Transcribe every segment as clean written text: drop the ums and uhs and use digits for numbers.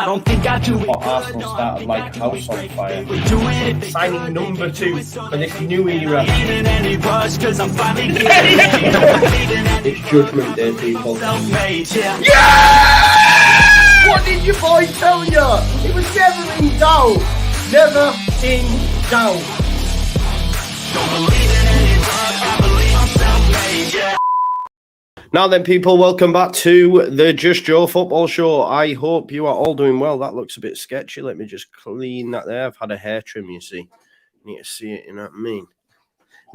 I don't think I do it. But Arsenal started like a house on fire. Signing number 2 for this new era. It's Judgment Day, people. Yeah! What did your boy tell you? It was never in doubt. Never in doubt. Don't believe in any luck, I believe I'm self-made, yeah. Now then, people, welcome back to the Just Joe Football Show. I hope you are all doing well. That looks a bit sketchy. Let me just clean that there. I've had a hair trim, you see. You need to see it, you know what I mean? You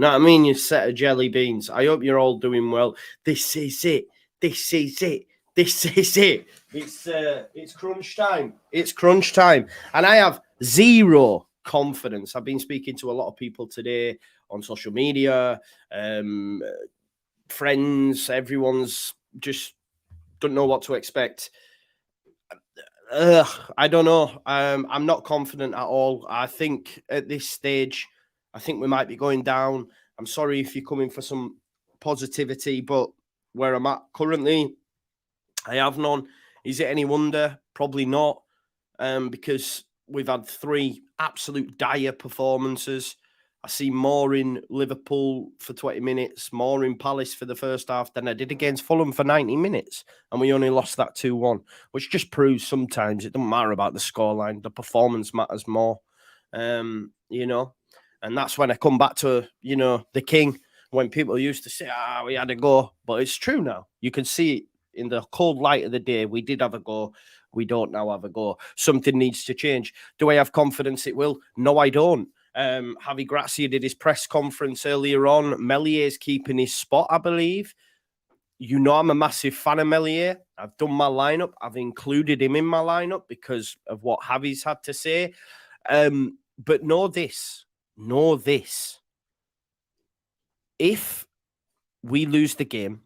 know what I mean? You set of jelly beans. I hope you're all doing well. This is it. This is it. This is it. It's crunch time. It's crunch time. And I have zero confidence. I've been speaking to a lot of people today on social media, friends, everyone's just don't know what to expect. I don't know. I'm not confident at all. I think at this stage, I think we might be going down. I'm sorry if you're coming for some positivity, but where I'm at currently, I have none. Is it any wonder? Probably not, because we've had 3 absolute dire performances. I see more in Liverpool for 20 minutes, more in Palace for the first half than I did against Fulham for 90 minutes. And we only lost that 2-1, which just proves sometimes it doesn't matter about the scoreline. The performance matters more, you know. And that's when I come back to, you know, the king, when people used to say, we had a go. But it's true now. You can see it in the cold light of the day. We did have a go. We don't now have a go. Something needs to change. Do I have confidence it will? No, I don't. Javi Gracia did his press conference earlier on. Mellier's keeping his spot, I believe. You know I'm a massive fan of Mellier. I've done my lineup. I've included him in my lineup because of what Javi's had to say. But know this. If we lose the game,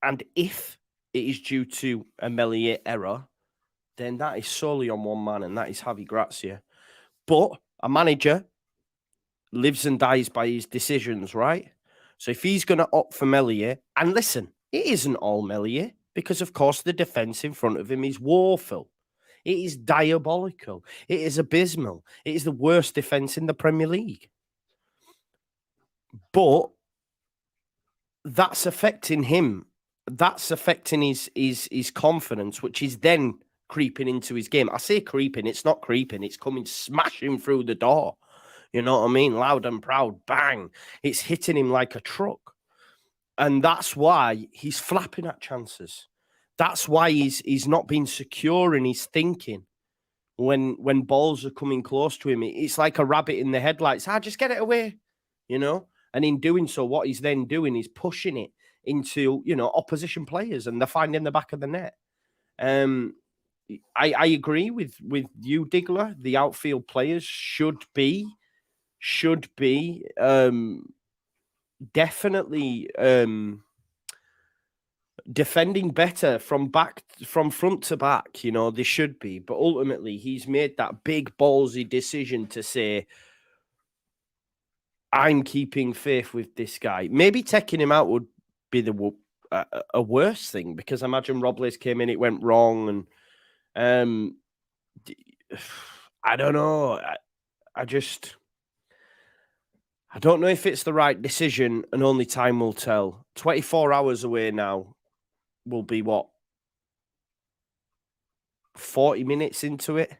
and if it is due to a Mellier error, then that is solely on one man, and that is Javi Gracia. But a manager lives and dies by his decisions, right? So if he's going to opt for Mellier, and listen, it isn't all Mellier, because of course the defence in front of him is woeful. It is diabolical. It is abysmal. It is the worst defence in the Premier League. But that's affecting him. That's affecting his confidence, which is then creeping into his game. I say creeping, it's not creeping. It's coming smashing through the door. You know what I mean? Loud and proud, bang. It's hitting him like a truck. And that's why he's flapping at chances. That's why he's not being secure in his thinking. When balls are coming close to him, it's like a rabbit in the headlights. Just get it away, you know? And in doing so, what he's then doing is pushing it into, you know, opposition players, and they're finding the back of the net. I agree with you, Diggler. The outfield players should be definitely defending better from front to back. You know, they should be. But ultimately, he's made that big ballsy decision to say, I'm keeping faith with this guy. Maybe taking him out would be a worse thing, because imagine Robles came in, it went wrong, and I don't know. I don't know if it's the right decision, and only time will tell. 24 hours away now will be what? 40 minutes into it?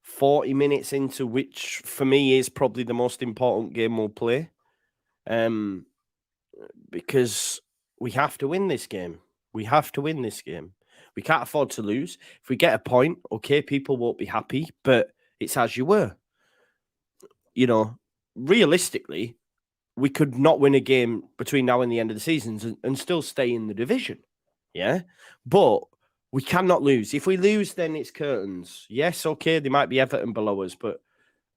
40 minutes into which, for me, is probably the most important game we'll play. Because we have to win this game. We have to win this game. We can't afford to lose. If we get a point, okay, people won't be happy, but it's as you were. You know, realistically, we could not win a game between now and the end of the season and still stay in the division. Yeah? But we cannot lose. If we lose, then it's curtains. Yes, okay, they might be Everton below us, but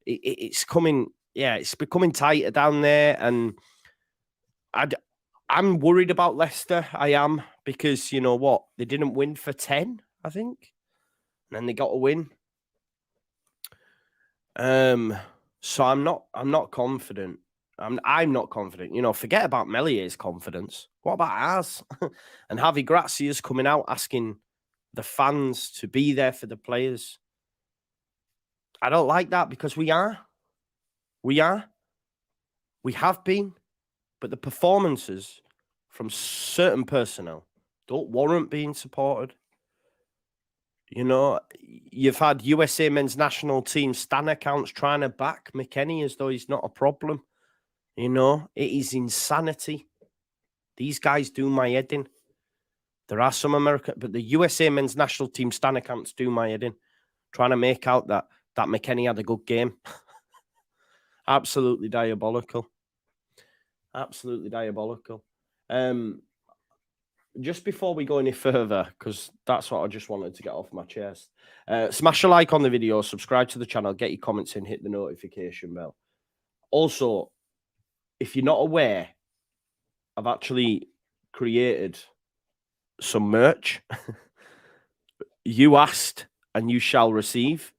it's coming, it's becoming tighter down there. And I'm worried about Leicester. I am, because you know what? They didn't win for 10, I think. And then they got a win. So I'm not confident. I'm not confident. You know, forget about Mellier's confidence. What about ours? And Javi Gracia's coming out asking the fans to be there for the players. I don't like that because we are. We have been. But the performances from certain personnel don't warrant being supported. You know, you've had USA men's national team stan accounts trying to back McKennie as though he's not a problem. You know, it is insanity. These guys do my head in. There are some American, but the USA men's national team stan accounts do my head in. Trying to make out that McKennie had a good game. Absolutely diabolical. Absolutely diabolical. Just before we go any further, because that's what I just wanted to get off my chest, smash a like on the video, subscribe to the channel, get your comments in, hit the notification bell. Also, if you're not aware, I've actually created some merch. You asked and you shall receive.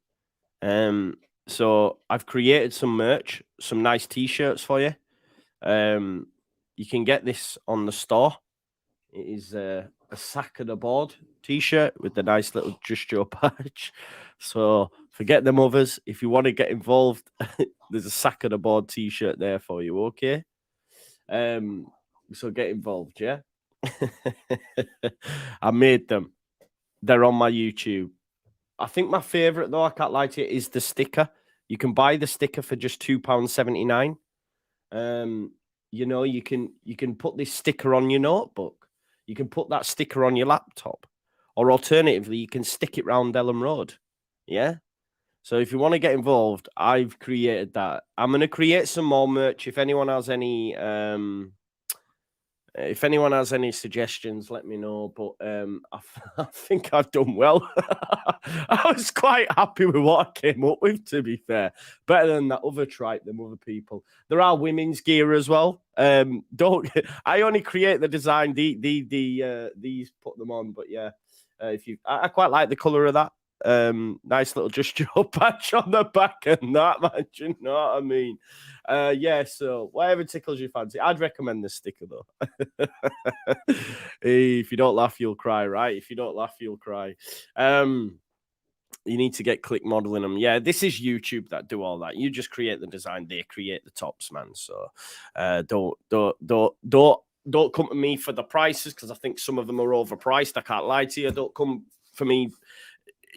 So I've created some merch, some nice t-shirts for you. You can get this on the store. It is a sack of the board t-shirt with the nice little Just Joe patch. So forget them others. If you want to get involved, there's a sack of the board t-shirt there for you. Okay. So get involved. Yeah. I made them. They're on my YouTube. I think my favorite, though, I can't lie to you, is the sticker. You can buy the sticker for just £2.79. You know, you can put this sticker on your notebook. You can put that sticker on your laptop. Or alternatively, you can stick it round Ellen Road. Yeah? So if you want to get involved, I've created that. I'm going to create some more merch. If anyone has any suggestions, let me know. But I think I've done well. I was quite happy with what I came up with, to be fair. Better than that other tripe, them other people. There are women's gear as well. I only create the design. These put them on, but yeah, I quite like the color of that. Nice little Just Joe patch on the back and that, man. Do you know what I mean? Yeah, so whatever tickles your fancy. I'd recommend this sticker though. Hey, if you don't laugh, you'll cry, right? If you don't laugh, you'll cry. You need to get click modeling them. Yeah, this is YouTube that do all that. You just create the design, they create the tops, man. So don't come to me for the prices because I think some of them are overpriced. I can't lie to you. Don't come for me.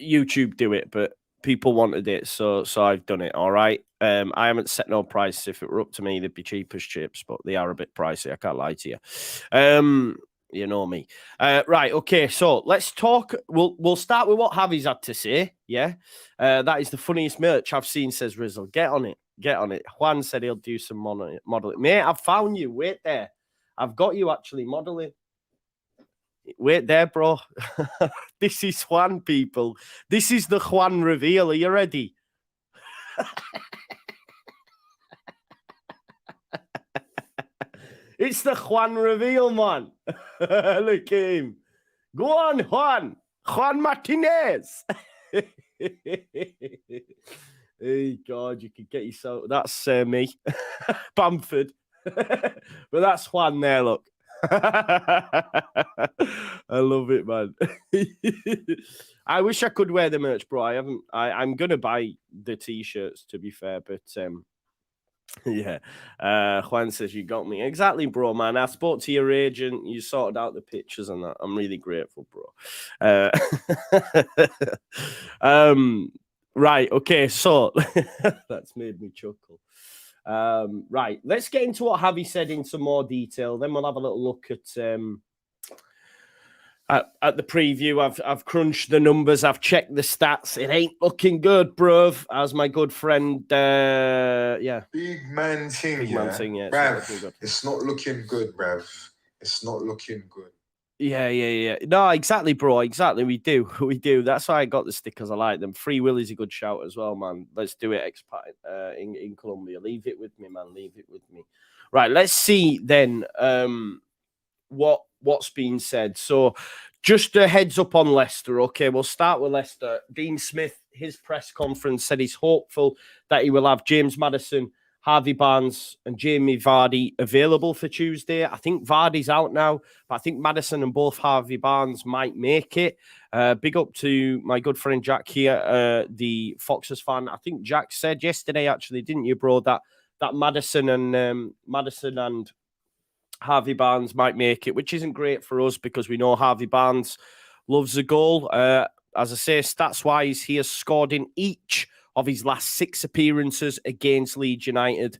YouTube do it, but people wanted it, so I've done it. All right. I haven't set no price. If it were up to me, they'd be cheap as chips, but they are a bit pricey. I can't lie to you. You know me. Right. Okay. So let's talk. We'll start with what Javi's had to say. Yeah. That is the funniest merch I've seen, says Rizzle. Get on it. Get on it. Juan said he'll do some modeling. Mate, I've found you. Wait there. I've got you actually modeling. Wait there, bro. This is Juan, people. This is the Juan reveal. Are you ready? It's the Juan reveal, man. Look at him. Go on, Juan. Juan Martinez. Hey, God, you could get yourself. That's me. Bamford. But that's Juan there, look. I love it, man. I wish I could wear the merch, bro. I'm gonna buy the t-shirts, to be fair, but yeah. Juan says you got me. Exactly, bro, man. I spoke to your agent, you sorted out the pictures and that. I'm really grateful, bro. Right, okay, so that's made me chuckle. Right, let's get into what Javi said in some more detail. Then we'll have a little look at the preview. I've crunched the numbers. I've checked the stats. It ain't looking good, bruv. As my good friend, yeah, big man thing, yeah. Bruv, it's not looking good, bruv. It's not looking good. Yeah. No, exactly, bro. Exactly. We do. That's why I got the stickers. I like them. Free Will is a good shout as well, man. Let's do it, expat in Colombia. Leave it with me, man. Leave it with me. Right. Let's see then what's been said. So just a heads up on Leicester. Okay, we'll start with Leicester. Dean Smith, his press conference said he's hopeful that he will have James Maddison, Harvey Barnes and Jamie Vardy available for Tuesday. I think Vardy's out now, but I think Maddison and both Harvey Barnes might make it. Big up to my good friend Jack here, the Foxes fan. I think Jack said yesterday, actually, didn't you, bro, that Maddison and Harvey Barnes might make it, which isn't great for us because we know Harvey Barnes loves a goal. As I say, stats-wise, he has scored in each of his last 6 appearances against Leeds United.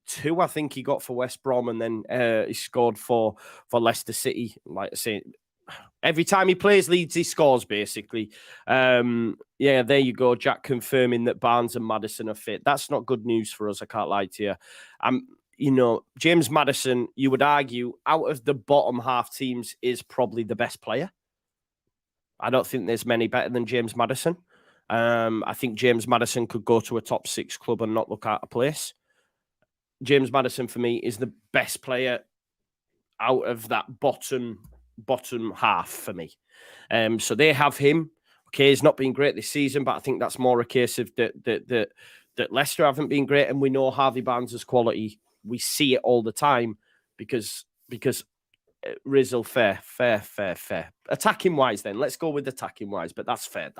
2, I think he got for West Brom, and then he scored for Leicester City. Like I say, every time he plays Leeds, he scores, basically. Yeah, there you go, Jack, confirming that Barnes and Maddison are fit. That's not good news for us, I can't lie to you. You know, James Maddison, you would argue, out of the bottom half teams, is probably the best player. I don't think there's many better than James Maddison. I think James Maddison could go to a top 6 club and not look out of place. James Maddison, for me, is the best player out of that bottom half for me. So they have him. Okay, he's not been great this season, but I think that's more a case of that Leicester haven't been great, and we know Harvey Barnes' quality. We see it all the time because Rizal, fair. Attacking wise, then let's go with attacking wise, but that's fair.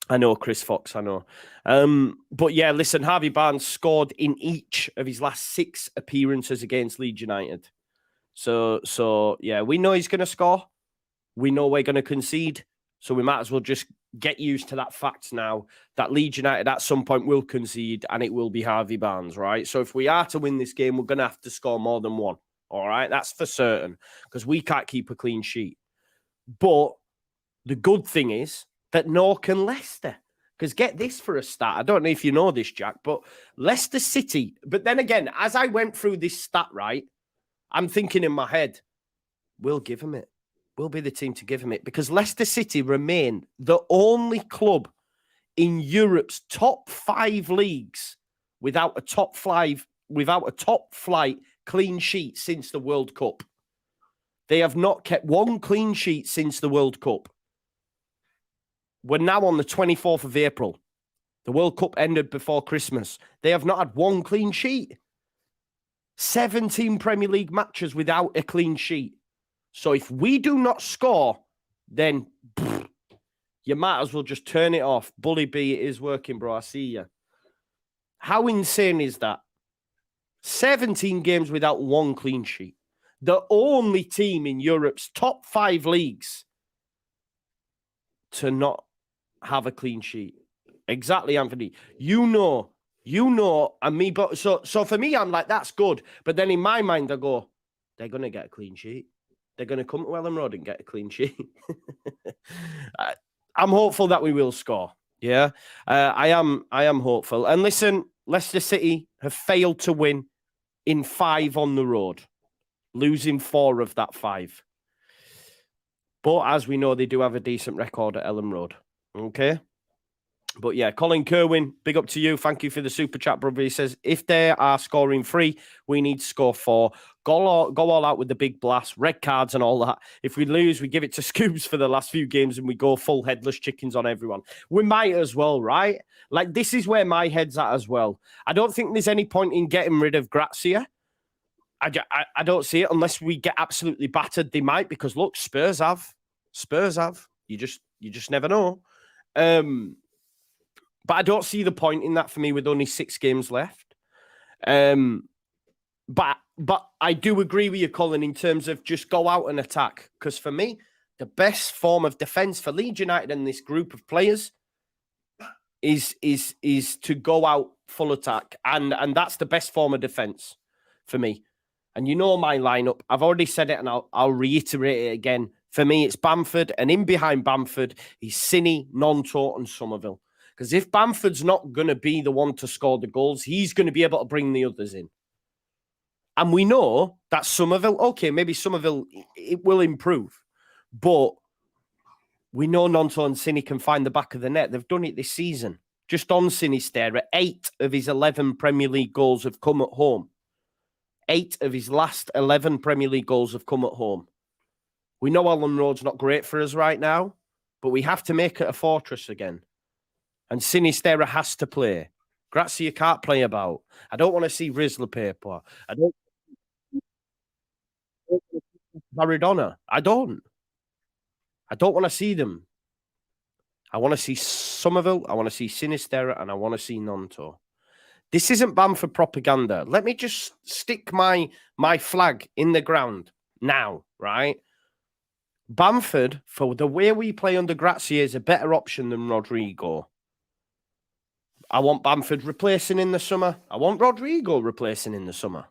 I know, Chris Fox, I know. But yeah, listen, Harvey Barnes scored in each of his last 6 appearances against Leeds United. So yeah, we know he's going to score. We know we're going to concede. So we might as well just get used to that fact now that Leeds United at some point will concede, and it will be Harvey Barnes, right? So if we are to win this game, we're going to have to score more than 1. All right, that's for certain, because we can't keep a clean sheet. But the good thing is that nor can Leicester. Because get this for a start. I don't know if you know this, Jack, but Leicester City. But then again, as I went through this stat, right, I'm thinking in my head, we'll give him it. We'll be the team to give him it. Because Leicester City remain the only club in Europe's top 5 leagues without a top flight clean sheet since the World Cup. They have not kept 1 clean sheet since the World Cup. We're now on the 24th of April. The World Cup ended before Christmas. They have not had 1 clean sheet. 17 Premier League matches without a clean sheet. So if we do not score, then you might as well just turn it off. Bully B, it is working, bro. I see you. How insane is that? 17 games without 1 clean sheet. The only team in Europe's top 5 leagues to not have a clean sheet. Exactly, Anthony. You know, and me, but so for me, I'm like, that's good. But then in my mind, I go, they're going to get a clean sheet. They're going to come to Elland Road and get a clean sheet. I'm hopeful that we will score. Yeah, I am hopeful. And listen, Leicester City have failed to win in 5 on the road, losing 4 of that 5. But as we know, they do have a decent record at Elland Road. Okay. But yeah, Colin Kerwin, big up to you. Thank you for the super chat, brother. He says, if they are scoring 3, we need to score 4. Go all out with the big blast, red cards and all that. If we lose, we give it to Scoobs for the last few games and we go full headless chickens on everyone. We might as well, right? Like, this is where my head's at as well. I don't think there's any point in getting rid of Grazia. I don't see it unless we get absolutely battered. They might, because look, Spurs have. You just never know. But I don't see the point in that for me with only 6 games left. But I do agree with you, Colin, in terms of just go out and attack. Because for me, the best form of defence for Leeds United and this group of players is to go out full attack. And that's the best form of defence for me. And you know my lineup. I've already said it and I'll reiterate it again. For me, it's Bamford. And in behind Bamford, he's Cini, Nonto and Somerville. Because if Bamford's not going to be the one to score the goals, he's going to be able to bring the others in. And we know that Somerville, okay, maybe Somerville, it will improve. But we know Nonto and Cini can find the back of the net. They've done it this season. Just on Sinisterra, 8 of his 11 Premier League goals have come at home. 8 of his last 11 Premier League goals have come at home. We know Elland Road's not great for us right now, but we have to make it a fortress again. And Sinisterra has to play. Grazia can't play about. I don't want to see Rizla paper. I don't Maradona. I don't. I don't want to see them. I want to see Somerville, I want to see Sinisterra, and I want to see Nonto. This isn't Bamford propaganda. Let me just stick my flag in the ground now, right? Bamford, for the way we play under Gracia, is a better option than Rodrigo. I want Bamford replacing in the summer. I want Rodrigo replacing in the summer.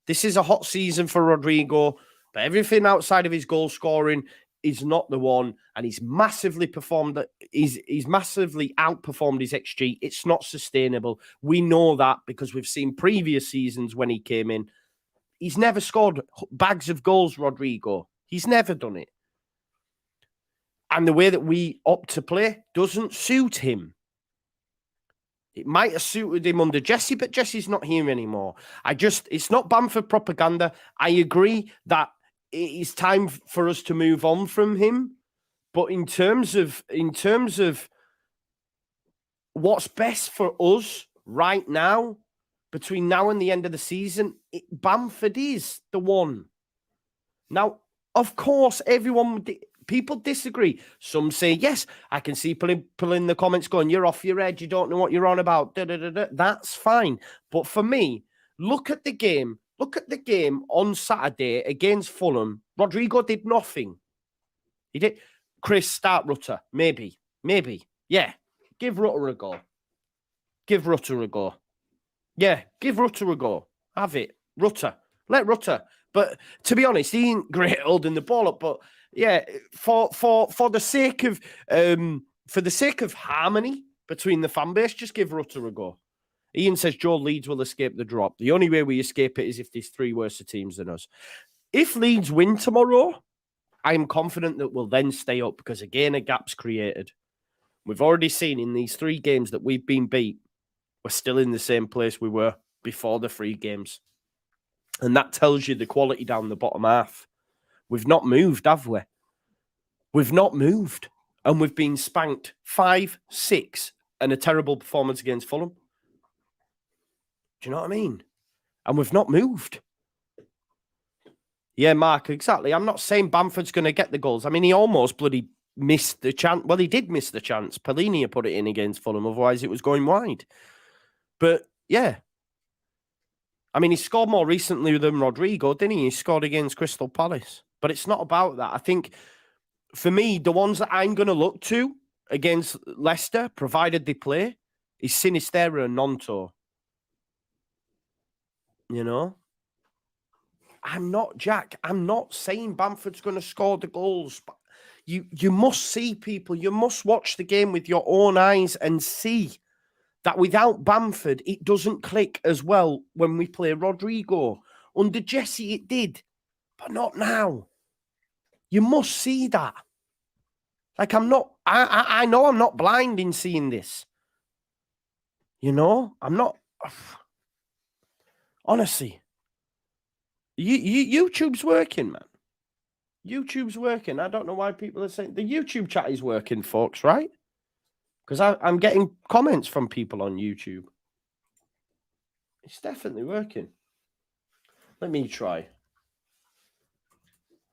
This is a hot season for Rodrigo, but everything outside of his goal scoring is not the one, and he's massively performed. He's massively outperformed his XG. It's not sustainable. We know that because we've seen previous seasons when he came in. He's never scored bags of goals, Rodrigo. He's never done it. And the way that we opt to play doesn't suit him. It might have suited him under Jesse, but Jesse's not here anymore. It's not Bamford propaganda. I agree that it is time for us to move on from him. But in terms of what's best for us right now, between now and the end of the season, Bamford is the one. Now, of course, people disagree. Some say, yes, I can see people in the comments going, you're off your head, you don't know what you're on about. Da, da, da, da. That's fine. But for me, look at the game. Look at the game on Saturday against Fulham. Rodrigo did nothing. He did. Chris, start Rutter. Maybe. Yeah. Give Rutter a go. Yeah, give Rutter a go. Have it. Rutter. Let Rutter. But to be honest, he ain't great holding the ball up. But yeah, for the sake of harmony between the fan base, just give Rutter a go. Ian says Joe, Leeds will escape the drop. The only way we escape it is if there's three worse teams than us. If Leeds win tomorrow, I am confident that we'll then stay up because, again, a gap's created. We've already seen in these 3 games that we've been beat, we're still in the same place we were before the 3 games. And that tells you the quality down the bottom half. We've not moved, have we? We've not moved. And we've been spanked 5-6 and a terrible performance against Fulham. Do you know what I mean? And we've not moved. Yeah, Mark, exactly. I'm not saying Bamford's going to get the goals. I mean, he almost bloody missed the chance. Well, he did miss the chance. Pellegrini put it in against Fulham. Otherwise, it was going wide. But, yeah. I mean, he scored more recently than Rodrigo, didn't he? He scored against Crystal Palace. But it's not about that. I think, for me, the ones that I'm going to look to against Leicester, provided they play, is Sinisterra and Nonto. You know? I'm not saying Bamford's going to score the goals. But you must see people. You must watch the game with your own eyes and see that without Bamford, it doesn't click as well when we play Rodrigo. Under Jesse, it did, but not now. You must see that. Like, I know I'm not blind in seeing this. You know, I'm not. Honestly. YouTube's working, man. YouTube's working. I don't know why people are saying... The YouTube chat is working, folks, right? Because I'm getting comments from people on YouTube. It's definitely working. Let me try.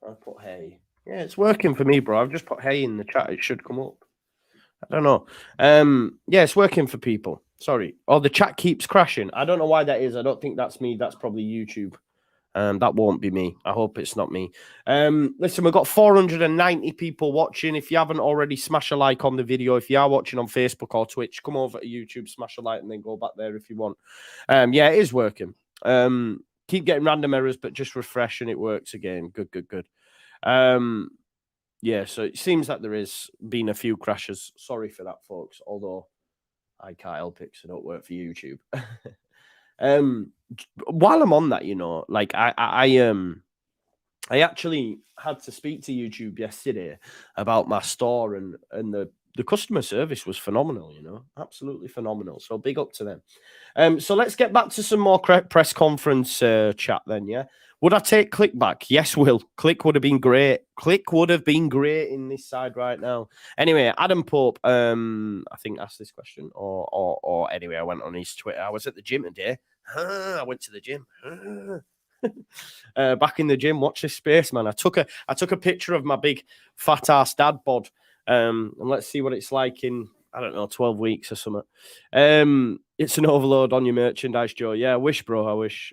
I'll put hey. Yeah, it's working for me, bro. I've just put hey in the chat. It should come up. I don't know. Yeah, it's working for people. Sorry. Oh, the chat keeps crashing. I don't know why that is. I don't think that's me. That's probably YouTube. That won't be me. I hope it's not me. Listen, we've got 490 people watching. If you haven't already, smash a like on the video. If you are watching on Facebook or Twitch, come over to YouTube, smash a like, and then go back there if you want. Yeah, it is working. Keep getting random errors, but just refresh and it works again. Good. Yeah, so it seems like there has been a few crashes. Sorry for that, folks. Although I can't help it because I don't work for YouTube. While I'm on that, you know, like I actually had to speak to YouTube yesterday about my store, and the customer service was phenomenal, you know, absolutely phenomenal. So big up to them. So let's get back to some more press conference chat then. Yeah, would I take Click back? Yes, Will. Click would have been great. Click would have been great in this side right now. Anyway, Adam Pope, I think asked this question, or anyway, I went on his Twitter. I was at the gym today. I went to the gym. Back in the gym, watch this space, man. I took a picture of my big fat ass dad bod. And let's see what it's like in, I don't know, 12 weeks or something. It's an overload on your merchandise, Joe. Yeah, I wish, bro. I wish.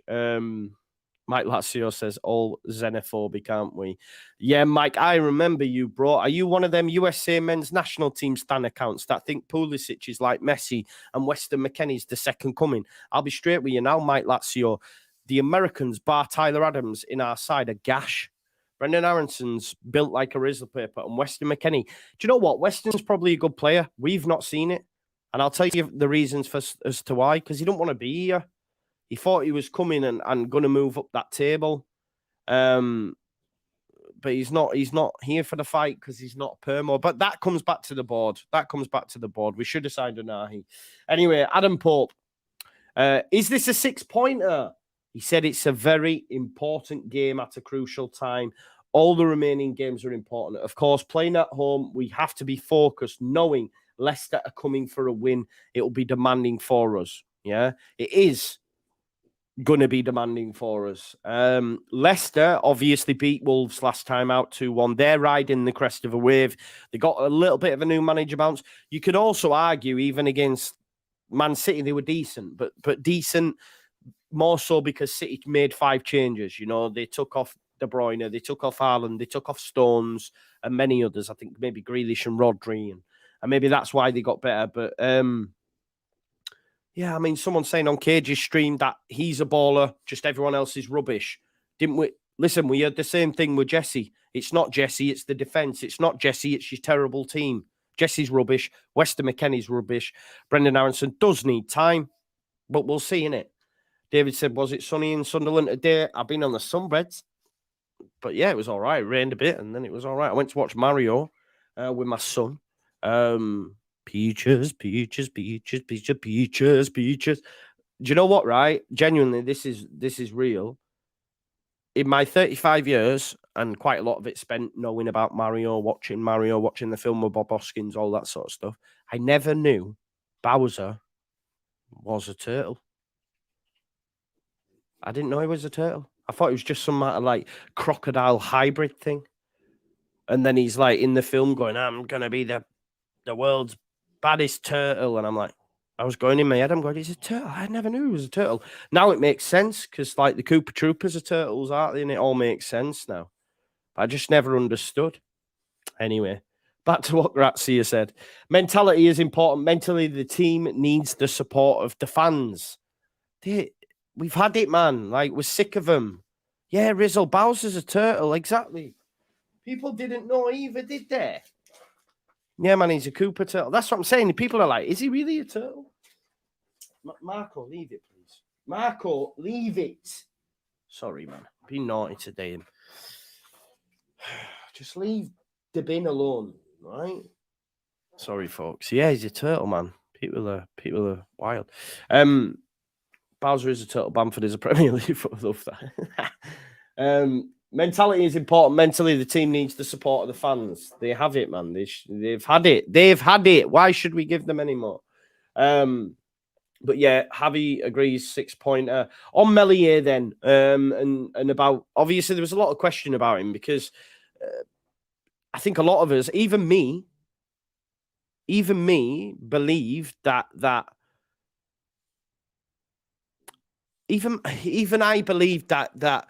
Mike Lazio says, all xenophobic, aren't we? Yeah, Mike, I remember you, bro. Are you one of them USA men's national team stan accounts that think Pulisic is like Messi and Weston McKennie's the second coming? I'll be straight with you now, Mike Lazio. The Americans, bar Tyler Adams, in our side are gash. Brendan Aronson's built like a razor paper, and Weston McKennie. Do you know what? Weston's probably a good player. We've not seen it. And I'll tell you the reasons as to why, because he don't want to be here. He thought he was coming and going to move up that table. But he's not here for the fight because he's not permo. But that comes back to the board. We should have signed Unahi. Anyway, Adam Pope. Is this a 6-pointer? He said it's a very important game at a crucial time. All the remaining games are important. Of course, playing at home, we have to be focused, knowing Leicester are coming for a win. It will be demanding for us. Yeah, it is going to be demanding for us. Leicester obviously beat Wolves last time out 2-1. They're riding the crest of a wave. They got a little bit of a new manager bounce. You could also argue even against Man City, they were decent, but decent more so because City made 5 changes. You know, they took off De Bruyne, they took off Haaland, they took off Stones and many others. I think maybe Grealish and Rodri, and maybe that's why they got better. But yeah, I mean, someone saying on Cage's stream that he's a baller, just everyone else is rubbish. Didn't we? Listen, we had the same thing with Jesse. It's not Jesse, it's the defence. It's not Jesse, it's your terrible team. Jesse's rubbish. Weston McKennie's rubbish. Brendan Aronson does need time, but we'll see, innit? David said, was it sunny in Sunderland today? I've been on the sunbeds. But yeah, it was all right. It rained a bit, and then it was all right. I went to watch Mario with my son. Peaches, peaches, peaches, peaches, peaches, peaches. Do you know what, right? Genuinely, this is real. In my 35 years, and quite a lot of it spent knowing about Mario, watching the film with Bob Hoskins, all that sort of stuff, I never knew Bowser was a turtle. I didn't know he was a turtle. I thought it was just some kind of like crocodile hybrid thing. And then he's like in the film going, I'm going to be the world's baddest turtle. And I'm like, I was going in my head, I'm going, he's a turtle. I never knew he was a turtle. Now it makes sense because like the Koopa Troopers are turtles, aren't they? And it all makes sense now. I just never understood. Anyway, back to what Grazia said. Mentality is important. Mentally, the team needs the support of the fans. We've had it, man. Like, we're sick of them. Yeah, Rizzo, Bowser's a turtle. Exactly. People didn't know either, did they? Yeah, man, he's a Koopa turtle. That's what I'm saying. People are like, is he really a turtle? Marco, leave it, please. Marco, leave it. Sorry, man. Be naughty today. Just leave the bin alone, right? Sorry, folks. Yeah, he's a turtle, man. People are wild. Bowser is a turtle. Bamford is a Premier League. I love that. Mentality is important. Mentally, the team needs the support of the fans. They have it, man. They've had it. They've had it. Why should we give them any more? But yeah, Javi agrees 6-pointer. On Meslier then, and about, obviously there was a lot of question about him because I think a lot of us, even me, believed that even I believed that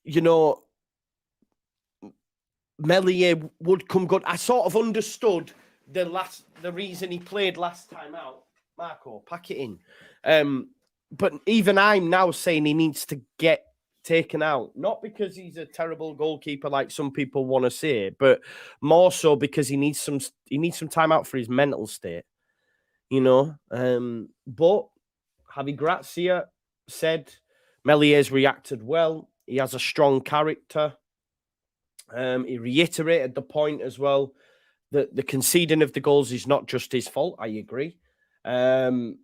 you know, Meslier would come good. I sort of understood the reason he played last time out. Marco, pack it in. But even I'm now saying he needs to get taken out, not because he's a terrible goalkeeper like some people want to say, but more so because he needs some time out for his mental state. You know, but Javi Grazia said Mellier's reacted well. He has a strong character. He reiterated the point as well that the conceding of the goals is not just his fault. I agree. And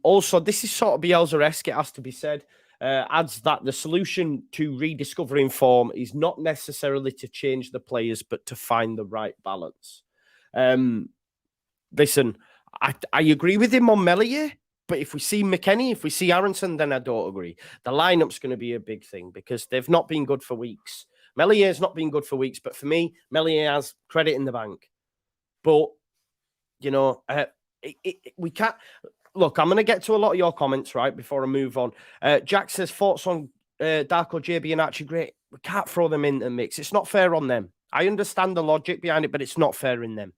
also, this is sort of Bielsa-esque, it has to be said. Adds that the solution to rediscovering form is not necessarily to change the players, but to find the right balance. Listen, I agree with him on Meslier, But if we see McKennie, if we see Aronson, then I don't agree. The lineup's going to be a big thing because they've not been good for weeks. Mellier's not been good for weeks, but for me, Meslier has credit in the bank. But, you know, we can't... Look, I'm going to get to a lot of your comments, right, before I move on. Jack says, thoughts on Darko, JB and Archie Gray? We can't throw them in the mix. It's not fair on them. I understand the logic behind it, but it's not fair in them.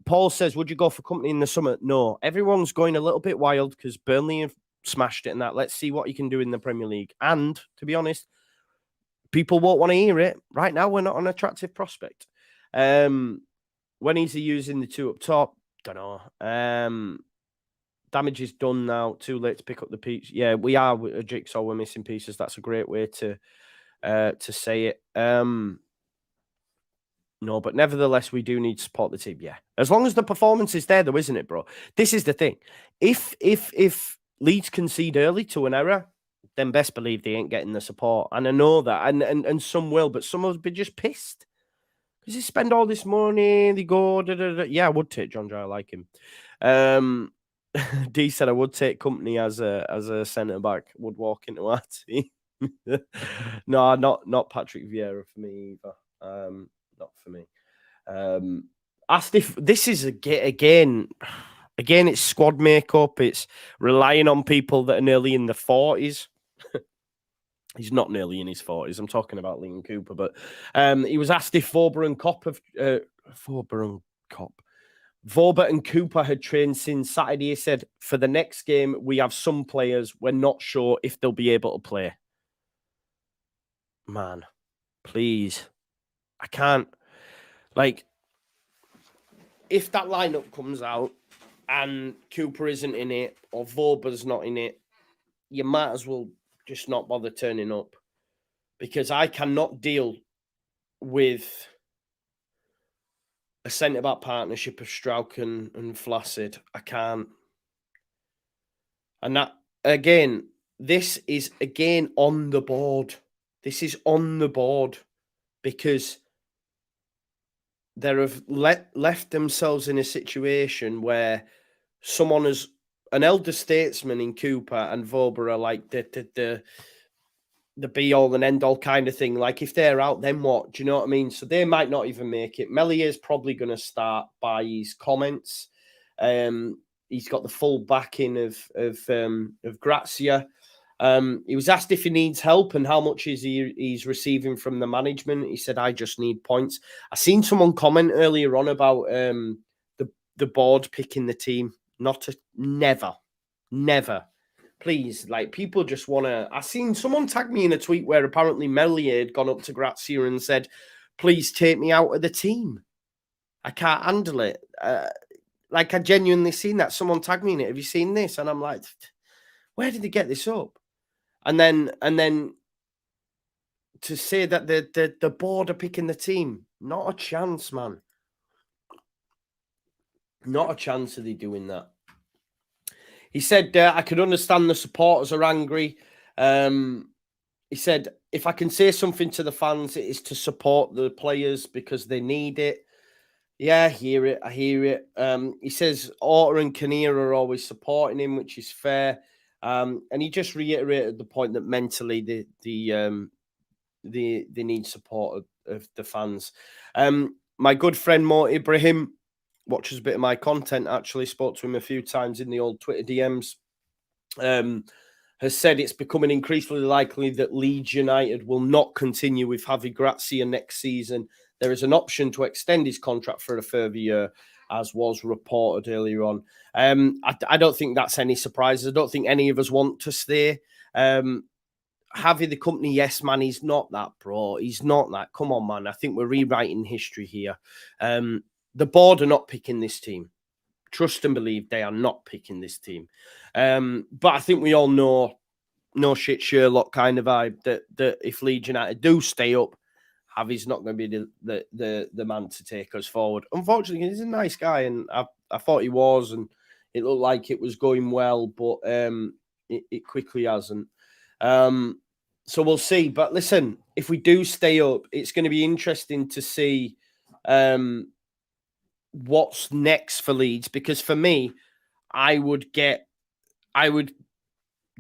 Paul says, would you go for company in the summer? No. Everyone's going a little bit wild because Burnley have smashed it and that. Let's see what you can do in the Premier League. And, to be honest, people won't want to hear it. Right now, we're not an attractive prospect. When is he using the two up top? Don't know. Damage is done now. Too late to pick up the pieces. Yeah, we are a jigsaw. We're missing pieces. That's a great way to say it. No, but nevertheless, we do need to support the team. Yeah, as long as the performance is there, though, isn't it, bro? This is the thing. If Leeds concede early to an error, then best believe they ain't getting the support. And I know that, and some will, but some will be just pissed because they spend all this money. They go, yeah, I would take John Joe. I like him. D said I would take company as a centre back. Would walk into our team. No, not Patrick Vieira for me either. Not for me. Asked if this is again, it's squad makeup. It's relying on people that are nearly in the 40s. He's not nearly in his 40s. I'm talking about Liam Cooper, but he was asked if Vobert and Cooper had trained since Saturday. He said, for the next game, we have some players. We're not sure if they'll be able to play. Man, please. I can't, like, if that lineup comes out and Cooper isn't in it or Vober's not in it, you might as well just not bother turning up because I cannot deal with a centre-back partnership of Strauch and Flaccid. I can't. And that, again, this is, again, on the board. This is on the board because they have left themselves in a situation where someone is an elder statesman in Cooper and Vober are like the be-all and end-all kind of thing. Like, if they're out, then what? Do you know what I mean? So they might not even make it. Mellier's probably going to start by his comments. He's got the full backing of Grazia. He was asked if he needs help and how much he's receiving from the management. He said, I just need points. I seen someone comment earlier on about the board picking the team. Never. Please, like, people just want to... I seen someone tag me in a tweet where apparently Meslier had gone up to Grazia and said, please take me out of the team. I can't handle it. Like, I genuinely seen that. Someone tagged me in it. Have you seen this? And I'm like, where did they get this up? And then to say that the board are picking the team, not a chance, man. Not a chance are they doing that. He said, I could understand the supporters are angry. He said, if I can say something to the fans, it is to support the players because they need it. Yeah, I hear it. He says, Orta and Kinnear are always supporting him, which is fair. And he just reiterated the point that mentally they need support of the fans. My good friend Mo Ibrahim watches a bit of my content, actually spoke to him a few times in the old Twitter DMs, has said it's becoming increasingly likely that Leeds United will not continue with Javi Grazia next season. There is an option to extend his contract for a further year, as was reported earlier on. I don't think that's any surprise. I don't think any of us want to stay. Javi, the company, yes, man, he's not that, bro. He's not that. Come on, man. I think we're rewriting history here. The board are not picking this team. Trust and believe they are not picking this team. But I think we all know, no shit Sherlock kind of vibe, that if Leeds United do stay up, Javi's not going to be the man to take us forward. Unfortunately, he's a nice guy, and I thought he was, and it looked like it was going well, but it quickly hasn't. So we'll see. But listen, if we do stay up, it's going to be interesting to see what's next for Leeds, because for me, I would get I would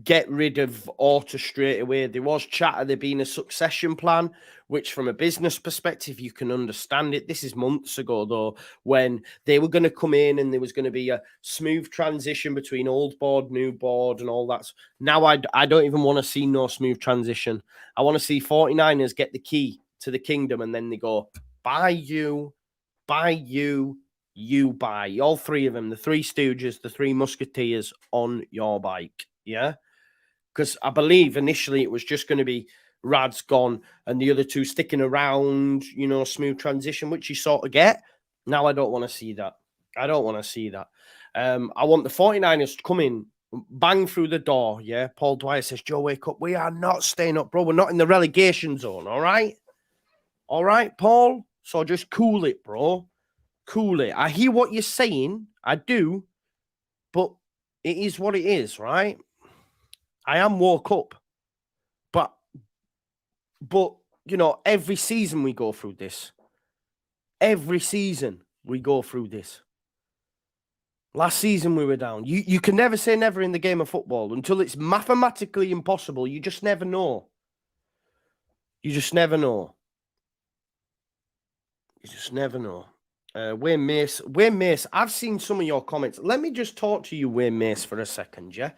get rid of Orta straight away. There was chat of there being a succession plan, which from a business perspective, you can understand it. This is months ago, though, when they were going to come in and there was going to be a smooth transition between old board, new board and all that. Now I don't even want to see no smooth transition. I want to see 49ers get the key to the kingdom and then they go, buy you, you buy. All three of them, the three stooges, the three musketeers on your bike. Yeah? Because I believe initially it was just going to be Rad's gone and the other two sticking around, you know, smooth transition, which you sort of get. Now I don't want to see that. I don't want to see that. I want the 49ers to come in, bang through the door, yeah? Paul Dwyer says, Joe, wake up. We are not staying up, bro. We're not in the relegation zone, all right? All right, Paul? So just cool it, bro. Cool it. I hear what you're saying. I do. But it is what it is, right? I am woke up, but you know, every season we go through this. Every season we go through this. Last season we were down. You can never say never in the game of football until it's mathematically impossible. You just never know. You just never know. You just never know. Wayne Mace, I've seen some of your comments. Let me just talk to you, Wayne Mace, for a second, yeah?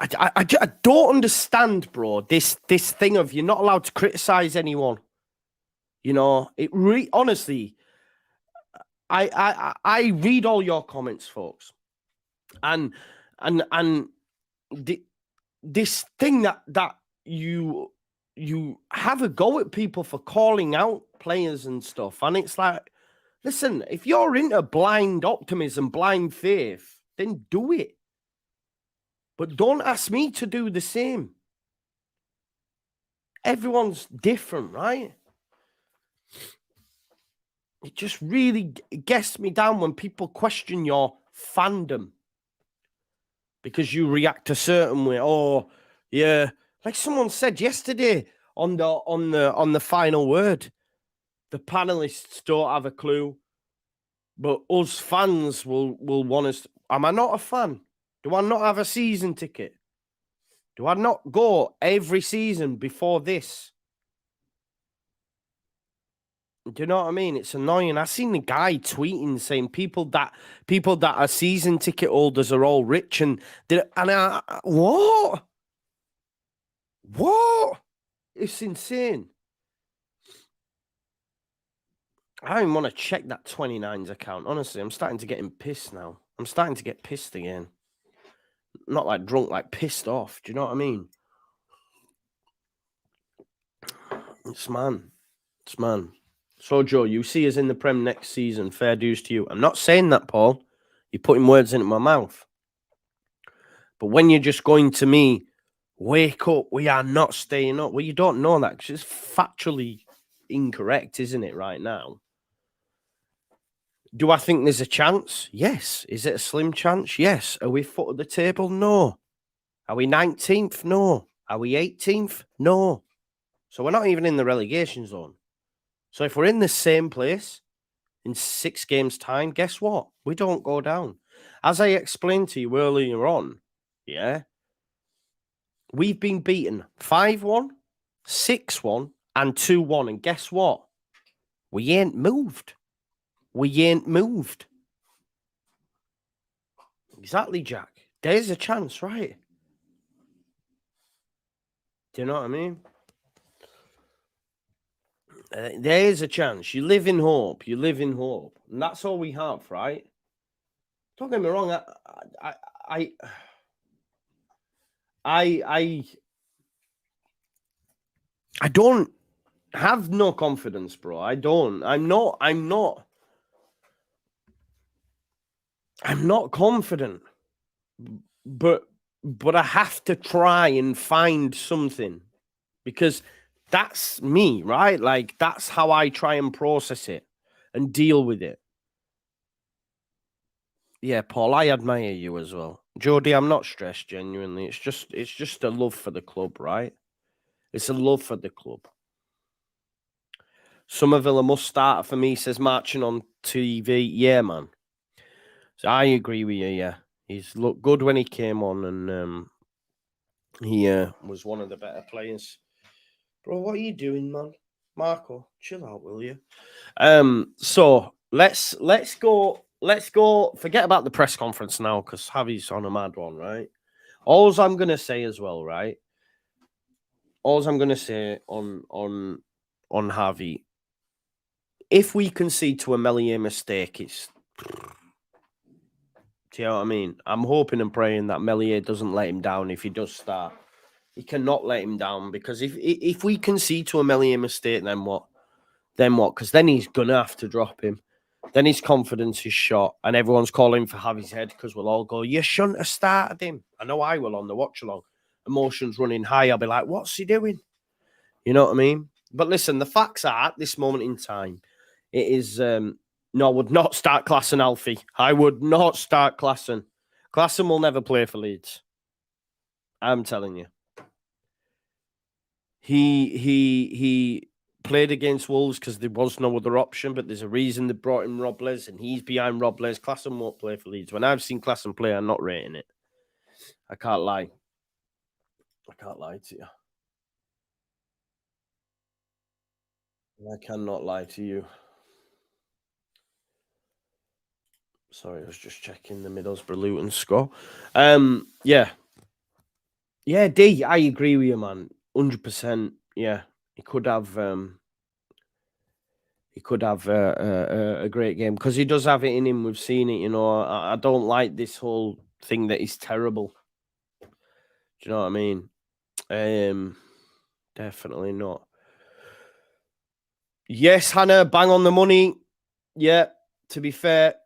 I don't understand, bro, this thing of you're not allowed to criticize anyone. You know, honestly, I read all your comments, folks. And this thing that you have a go at people for calling out players and stuff. And it's like, listen, if you're into blind optimism, blind faith, then do it. But don't ask me to do the same. Everyone's different, right? It just really gets me down when people question your fandom because you react a certain way. Oh, yeah. Like someone said yesterday on the final word, the panelists don't have a clue, but us fans will want us. Am I not a fan? Do I not have a season ticket? Do I not go every season before this? Do you know what I mean? It's annoying. I seen the guy tweeting saying people that are season ticket holders are all rich what? What? It's insane. I don't even want to check that 29's account. Honestly, I'm starting to get pissed now. I'm starting to get pissed again. Not like drunk, like pissed off. Do you know what I mean? It's man. So, Joe, you see us in the Prem next season. Fair dues to you. I'm not saying that, Paul. You're putting words into my mouth. But when you're just going to me, wake up, we are not staying up. Well, you don't know that because it's factually incorrect, isn't it, right now? Do I think there's a chance? Yes. Is it a slim chance? Yes. Are we foot at the table? No. Are we 19th? No. Are we 18th? No. So we're not even in the relegation zone. So if we're in the same place in 6 games' time, guess what? We don't go down. As I explained to you earlier on, yeah, we've been beaten 5-1, 6-1, and 2-1. And guess what? We ain't moved. Exactly, Jack. There's a chance, right? Do you know what I mean? There is a chance. You live in hope. And that's all we have, right? Don't get me wrong. I don't have no confidence, bro. I don't. I'm not confident. But I have to try and find something because that's me, right? Like, that's how I try and process it and deal with it. Yeah, Paul, I admire you as well. Jody, I'm not stressed, genuinely. It's just a love for the club, right? It's a love for the club. Somerville must start for me, says Marching on TV. Yeah, man. I agree with you, yeah. He's looked good when he came on, and he was one of the better players. Bro, what are you doing, man? Marco, chill out, will you? So let's go. Forget about the press conference now, because Javi's on a mad one, right? All I'm gonna say as well, right? All I'm gonna say on Javi, if we concede to a Meslier mistake, it's. Do you know what I mean? I'm hoping and praying that Meslier doesn't let him down if he does start. He cannot let him down, because if we concede to a Meslier mistake, then what? Then what? Because then he's gonna have to drop him. Then his confidence is shot, and everyone's calling for Javi's head, because we'll all go, "You shouldn't have started him." I know I will on the watch along. Emotions running high. I'll be like, "What's he doing?" You know what I mean? But listen, the facts are, at this moment in time, it is. No, I would not start Klassen, Alfie. I would not start Klassen. Klassen will never play for Leeds. I'm telling you. He played against Wolves because there was no other option, but there's a reason they brought in Robles, and he's behind Robles. Klassen won't play for Leeds. When I've seen Klassen play, I'm not rating it. I can't lie. I can't lie to you. I cannot lie to you. Sorry, I was just checking the Middlesbrough Luton score. Yeah. Yeah, D, I agree with you, man. 100%. Yeah. He could have a great game, because he does have it in him. We've seen it, you know. I don't like this whole thing that he's terrible. Do you know what I mean? Definitely not. Yes, Hannah, bang on the money. Yeah, to be fair,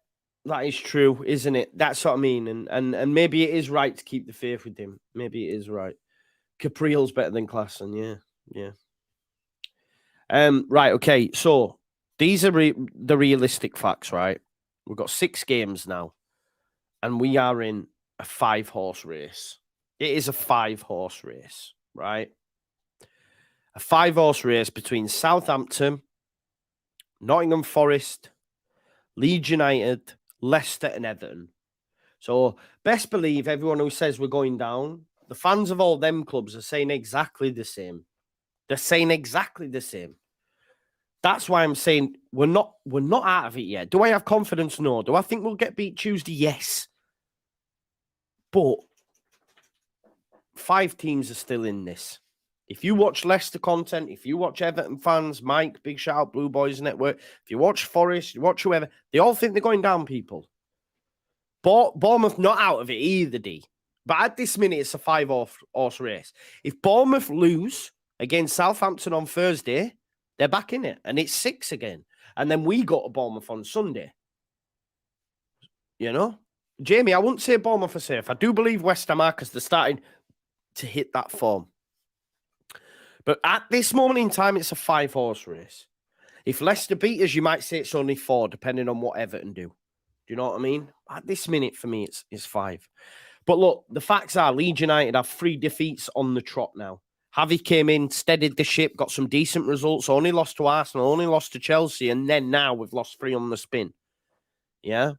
that is true, isn't it? That's what I mean. And maybe it is right to keep the faith with him. Maybe it is right. Capriel's better than Klassen, yeah. Right, okay. So these are the realistic facts, right? We've got 6 games now, and we are in a 5-horse race. It is a 5-horse race, right? A 5-horse race between Southampton, Nottingham Forest, Leeds United, Leicester, and Everton. So best believe everyone who says we're going down, the fans of all them clubs are saying exactly the same. They're saying exactly the same. That's why I'm saying we're not out of it yet. Do I have confidence? No. Do I think we'll get beat Tuesday? Yes. But 5 teams are still in this. If you watch Leicester content, if you watch Everton fans, Mike, big shout out Blue Boys Network, if you watch Forest, you watch whoever, they all think they're going down, people. Bournemouth not out of it either, D. But at this minute, it's a 5-horse race. If Bournemouth lose against Southampton on Thursday, they're back in it, and it's 6 again. And then we go to Bournemouth on Sunday. You know? Jamie, I wouldn't say Bournemouth are safe. I do believe West Ham are, because they're starting to hit that form. But at this moment in time, it's a 5-horse race. If Leicester beat us, you might say it's only 4, depending on what Everton do. Do you know what I mean? At this minute, for me, it's 5. But look, the facts are Leeds United have 3 defeats on the trot now. Javi came in, steadied the ship, got some decent results, only lost to Arsenal, only lost to Chelsea, and then now we've lost 3 on the spin. Yeah?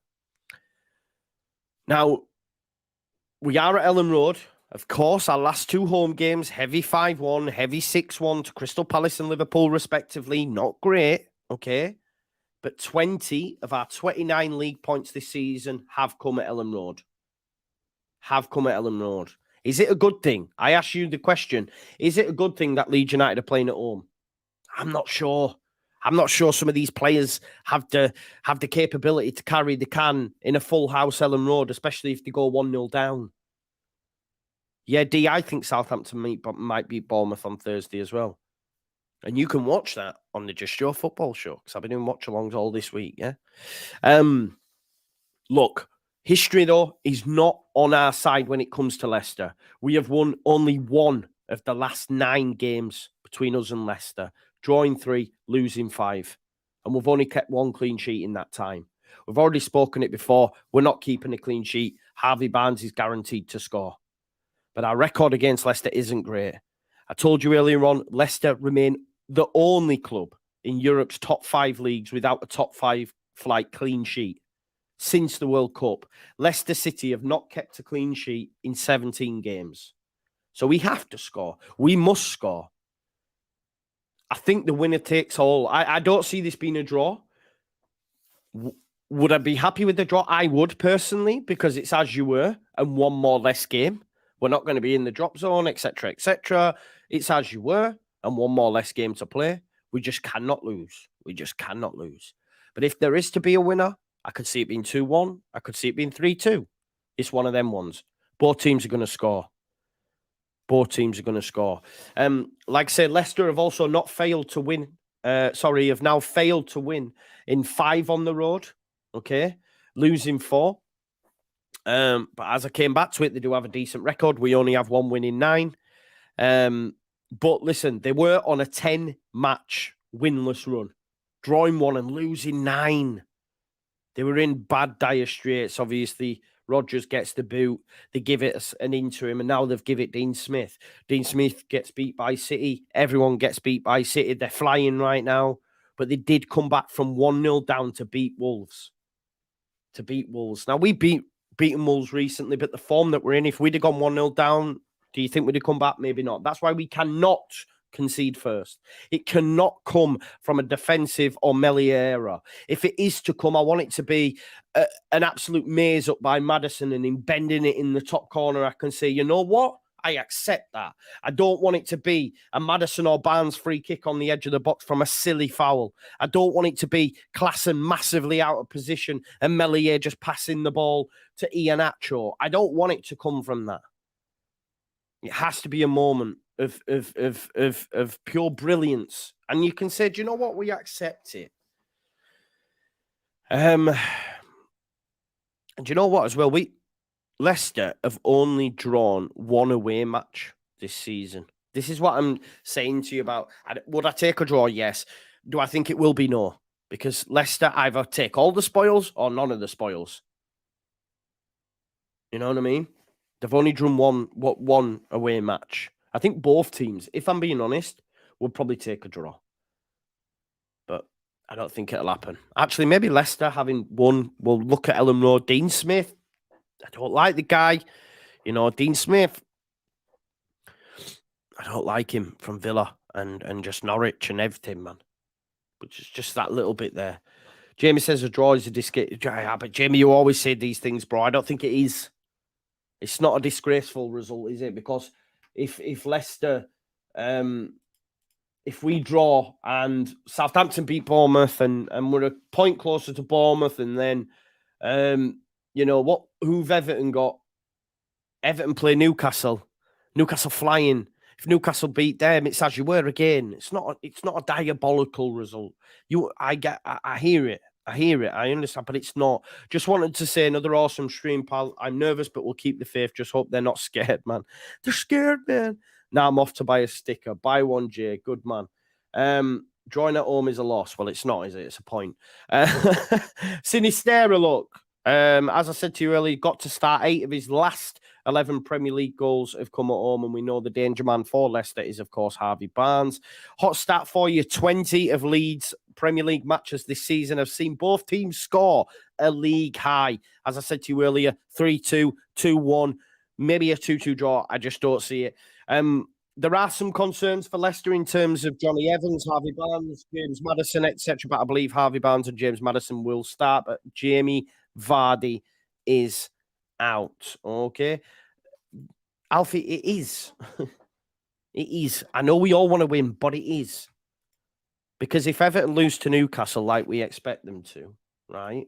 Now, we are at Ellen Road. Of course, our last 2 home games, heavy 5-1, heavy 6-1 to Crystal Palace and Liverpool, respectively. Not great, okay? But 20 of our 29 league points this season have come at Ellen Road. Is it a good thing? I ask you the question. Is it a good thing that Leeds United are playing at home? I'm not sure. Some of these players have the capability to carry the can in a full house Ellen Road, especially if they go 1-0 down. Yeah, D, I think Southampton might beat Bournemouth on Thursday as well. And you can watch that on the Just Your Football show, because I've been doing watch-alongs all this week, yeah? Look, history, though, is not on our side when it comes to Leicester. We have won only 1 of the last 9 games between us and Leicester, drawing 3, losing 5. And we've only kept 1 clean sheet in that time. We've already spoken it before. We're not keeping a clean sheet. Harvey Barnes is guaranteed to score. But our record against Leicester isn't great. I told you earlier on, Leicester remain the only club in Europe's top 5 leagues without a top 5 flight clean sheet. since the World Cup, Leicester City have not kept a clean sheet in 17 games. So we have to score. We must score. I think the winner takes all. I don't see this being a draw. Would I be happy with the draw? I would, personally, because it's as you were and one more less game. We're not going to be in the drop zone, etc., etc. It's as you were and one more less game to play. We just cannot lose. We just cannot lose. But if there is to be a winner, I could see it being 2-1. I could see it being 3-2. It's one of them ones. Both teams are going to score. Both teams are going to score. Like I said, Leicester have also not failed to win. Have now failed to win in 5 on the road. Okay, losing 4. But as I came back to it, they do have a decent record. We only have 1 win in 9. But listen, they were on a 10-match winless run, drawing 1 and losing 9. They were in bad, dire straits. Obviously, Rodgers gets the boot. They give it an interim, and now they've given it Dean Smith. Dean Smith gets beat by City. Everyone gets beat by City. They're flying right now. But they did come back from 1-0 down to beat Wolves. Now, we beaten Wolves recently, but the form that we're in, if we'd have gone 1-0 down, do you think we'd have come back? Maybe not. That's why we cannot concede first. It cannot come from a defensive or melee era. If it is to come, I want it to be an absolute maze up by Maddison and him bending it in the top corner. I can say, you know what? I accept that. I don't want it to be a Maddison or Barnes free kick on the edge of the box from a silly foul. I don't want it to be Klassen massively out of position and Melier just passing the ball to Iheanacho. I don't want it to come from that. It has to be a moment of pure brilliance. And you can say, do you know what? We accept it. And do you know what as well? Leicester have only drawn 1 away match this season. This is what I'm saying to you about. Would I take a draw? Yes. Do I think it will be? No. Because Leicester either take all the spoils or none of the spoils. You know what I mean? They've only drawn one away match. I think both teams, if I'm being honest, will probably take a draw. But I don't think it'll happen. Actually, maybe Leicester having won will look at Ellen Road. Dean Smith, I don't like the guy. You know, Dean Smith, I don't like him from Villa and just Norwich and everything, man. Which is just that little bit there. Jamie says a draw is a disgrace. Yeah, but Jamie, you always say these things, bro. I don't think it is. It's not a disgraceful result, is it? Because if Leicester, if we draw and Southampton beat Bournemouth and we're a point closer to Bournemouth, and then, you know, who've Everton got? Everton play Newcastle. Newcastle flying. If Newcastle beat them, it's as you were again. It's not a diabolical result. I hear it. I understand, but it's not. Just wanted to say another awesome stream, pal. I'm nervous, but we'll keep the faith. Just hope they're not scared, man. They're scared, man. Now I'm off to buy a sticker. Buy one, Jay. Good man. Drawing at home is a loss. Well, it's not, is it? It's a point. Sinistera, look. As I said to you earlier, got to start 8 of his last 11 Premier League goals have come at home, and we know the danger man for Leicester is, of course, Harvey Barnes. Hot stat for you, 20 of Leeds' Premier League matches this season have seen both teams score a league high. As I said to you earlier, 3-2, 2-1, maybe a 2-2 draw. I just don't see it. There are some concerns for Leicester in terms of Johnny Evans, Harvey Barnes, James Maddison, etc., but I believe Harvey Barnes and James Maddison will start, but Jamie Vardy is out. Okay. Alfie, it is. It is. I know we all want to win, but it is. Because if Everton lose to Newcastle like we expect them to, right?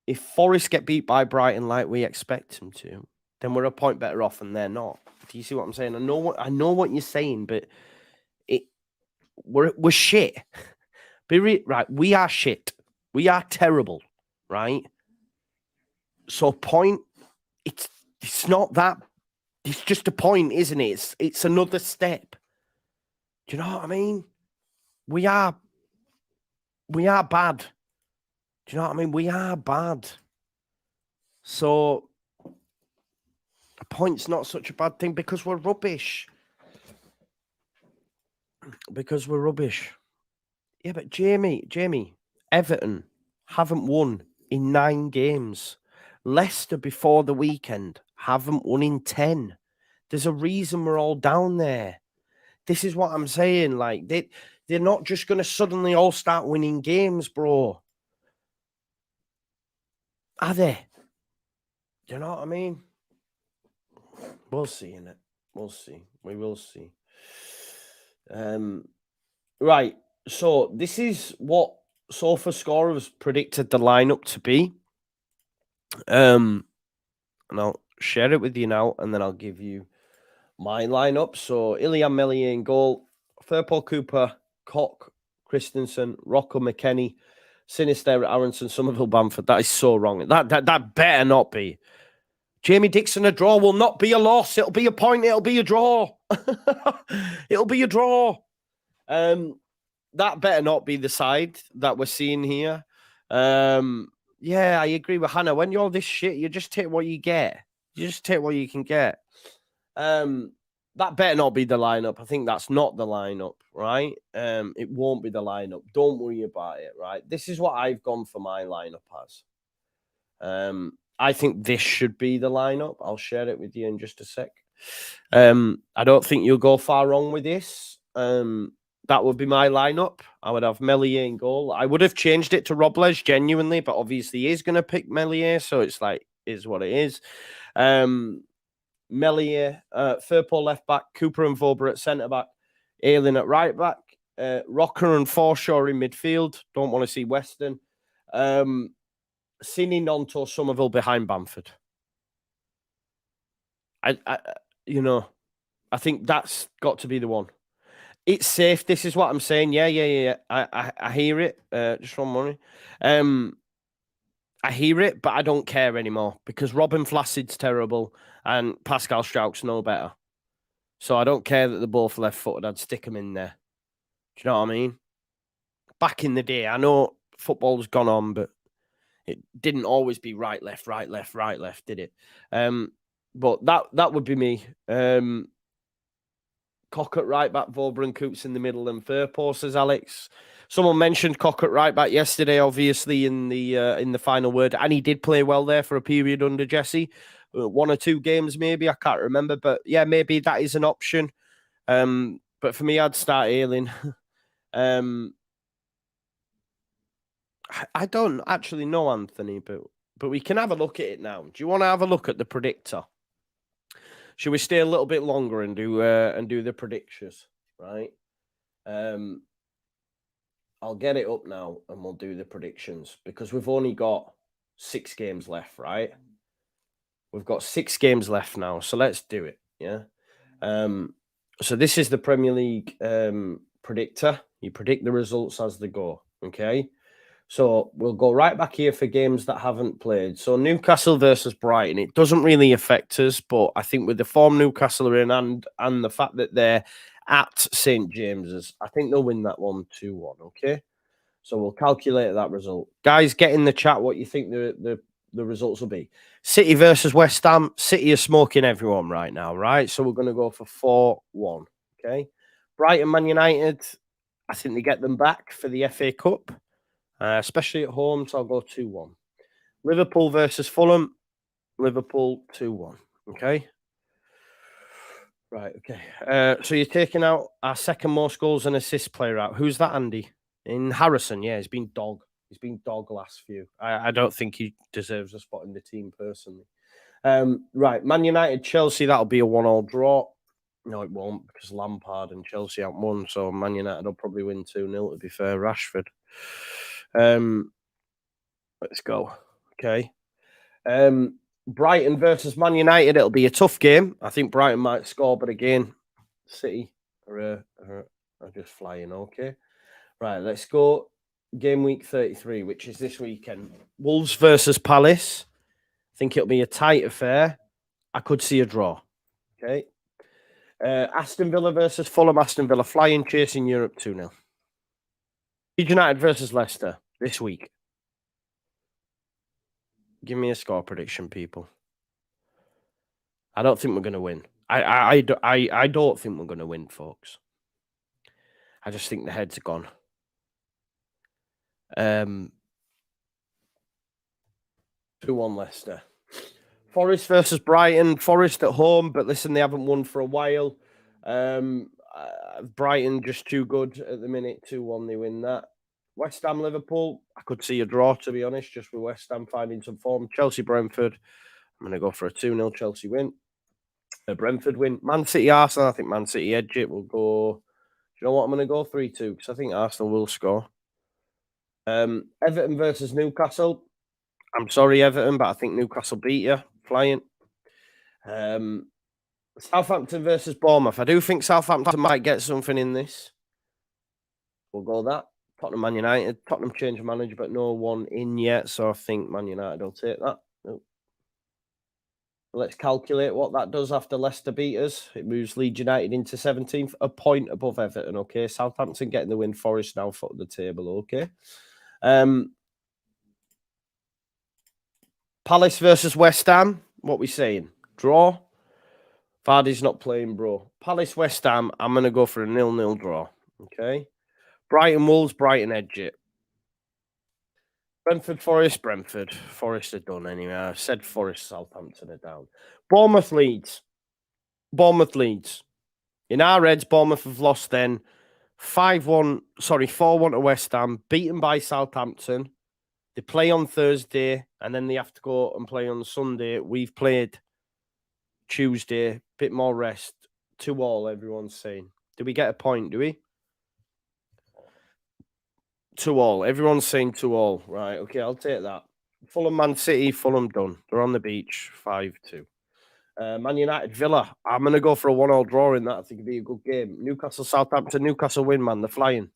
If Forest get beat by Brighton like we expect them to, then we're a point better off and they're not. Do you see what I'm saying? I know what you're saying, but we're shit. Right, we are shit. We are terrible, right? So point, it's not that. It's just a point, isn't it? It's another step. Do you know what I mean? We are bad. Do you know what I mean? We are bad. So a point's not such a bad thing because we're rubbish. Yeah, but Jamie, Everton haven't won in 9 games. Leicester before the weekend haven't won in 10. There's a reason we're all down there. This is what I'm saying. Like, they're not just going to suddenly all start winning games, bro. Are they? Do you know what I mean? We'll see, innit? We'll see. We will see. Right. So this is what SofaScore has predicted the lineup to be. And I'll share it with you now, and then I'll give you my lineup. So Ilian Meslier in goal, Firpo Cooper, Koch, Christensen, Rocco McKennie, Sinister, Aronson, Somerville, Bamford. That is so wrong. That better not be. Jamie Dixon, a draw will not be a loss. It'll be a point. It'll be a draw. It'll be a draw. That better not be the side that we're seeing here. Yeah, I agree with Hannah. When you're this shit, you just take what you get. You just take what you can get. That better not be the lineup. I think that's not the lineup, right? It won't be the lineup. Don't worry about it, right? This is what I've gone for my lineup as. I think this should be the lineup. I'll share it with you in just a sec. I don't think you'll go far wrong with this. That would be my lineup. I would have Meslier in goal. I would have changed it to Robles genuinely, but obviously he's going to pick Meslier, so it's like, is what it is. Meslier, Firpo left back, Cooper and Vobra at centre back, Ayling at right back, Rocker and Forshaw in midfield. Don't want to see Weston. Sini, Nonto, Somerville behind Bamford. I think that's got to be the one. It's safe. This is what I'm saying. Yeah. I hear it. Just one more. I hear it, but I don't care anymore because Robin Flaccid's terrible and Pascal Strauch's no better. So I don't care that they're both left-footed. I'd stick them in there. Do you know what I mean? Back in the day, I know football's gone on, but it didn't always be right, left, did it? But that would be me. Koch at right back, Vobra and Coops in the middle, and Firpo, says Alex. Someone mentioned Koch at right back yesterday, obviously in the final word, and he did play well there for a period under Jesse. 1 or 2 games, maybe, I can't remember, but yeah, maybe that is an option. But for me, I'd start Ayling. I don't actually know, Anthony, but we can have a look at it now. Do you want to have a look at the predictor? Should we stay a little bit longer and do the predictions, right? I'll get it up now and we'll do the predictions because we've only got 6 games left, right? We've got 6 games left now, so let's do it, yeah? So this is the Premier League predictor. You predict the results as they go, okay? So we'll go right back here for games that haven't played. So Newcastle versus Brighton. It doesn't really affect us, but I think with the form Newcastle are in and the fact that they're at St. James's, I think they'll win that one 2-1, okay? So we'll calculate that result. Guys, get in the chat what you think the results will be. City versus West Ham. City are smoking everyone right now, right? So we're going to go for 4-1, okay? Brighton, Man United, I think they get them back for the FA Cup. Especially at home, so I'll go 2-1. Liverpool versus Fulham. Liverpool 2-1. Okay. Right. Okay. So you're taking out our second most goals and assists player out. Who's that, Andy? In Harrison. Yeah, he's been dog. He's been dog last few. I don't think he deserves a spot in the team personally. Right. Man United, Chelsea. That'll be a 1-1 draw. No, it won't because Lampard and Chelsea haven't won. So Man United will probably win 2-0. To be fair, Rashford. Let's go. Okay. Brighton versus Man United. It'll be a tough game. I think Brighton might score, but again, City are just flying. Okay. Right. Let's go. Game week 33, which is this weekend. Wolves versus Palace. I think it'll be a tight affair. I could see a draw. Okay. Aston Villa versus Fulham. Aston Villa flying, chasing Europe 2-0. Leeds United versus Leicester this week. Give me a score prediction, people. I don't think we're going to win. I don't think we're going to win, folks. I just think the heads are gone. 2-1 Leicester. Forest versus Brighton. Forest at home, but listen, they haven't won for a while. Brighton just too good at the minute. 2-1, they win that. West Ham, Liverpool. I could see a draw, to be honest, just with West Ham finding some form. Chelsea, Brentford. I'm going to go for a 2-0 Chelsea win. A Brentford win. Man City, Arsenal. I think Man City edge it. We'll go. Do you know what? I'm going to go 3-2 because I think Arsenal will score. Everton versus Newcastle. I'm sorry, Everton, but I think Newcastle beat you. Flying. Southampton versus Bournemouth. I do think Southampton might get something in this. We'll go that. Tottenham, Man United. Tottenham changed manager, but no one in yet. So I think Man United will take that. Nope. Let's calculate what that does after Leicester beat us. It moves Leeds United into 17th, a point above Everton. Okay, Southampton getting the win. Forest now foot of the table. Okay. Palace versus West Ham. What we saying? Draw. Vardy's not playing, bro. Palace, West Ham. I'm going to go for a 0-0 draw. Okay. Brighton, Wolves. Brighton edge it. Brentford, Forest. Brentford. Forest are done anyway. I said Forest, Southampton are down. Bournemouth, Leeds. Bournemouth, Leeds. In our heads, Bournemouth have lost then 4-1 to West Ham, beaten by Southampton. They play on Thursday, and then they have to go and play on Sunday. We've played Tuesday, bit more rest. 2-2, everyone's saying. Do we get a point, do we? 2-2. Everyone's saying 2-2. Right, okay, I'll take that. Fulham, Man City, Fulham done. They're on the beach, 5-2. Man United, Villa. I'm going to go for a 1-1 draw in that. I think it'd be a good game. Newcastle, Southampton. Newcastle win, man. They're flying.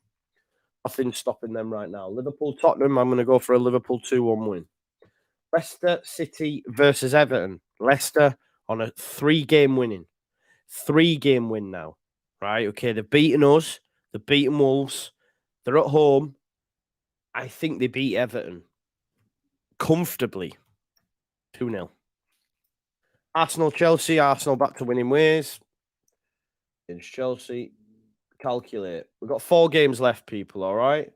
Nothing's stopping them right now. Liverpool, Tottenham. I'm going to go for a Liverpool 2-1 win. Leicester City versus Everton. Leicester on a 3-game winning. 3-game win now. Right? Okay, they've beaten us. They've beaten Wolves. They're at home. I think they beat Everton comfortably. 2-0. Arsenal, Chelsea. Arsenal back to winning ways. It's Chelsea. Calculate. We've got 4 games left, people, all right?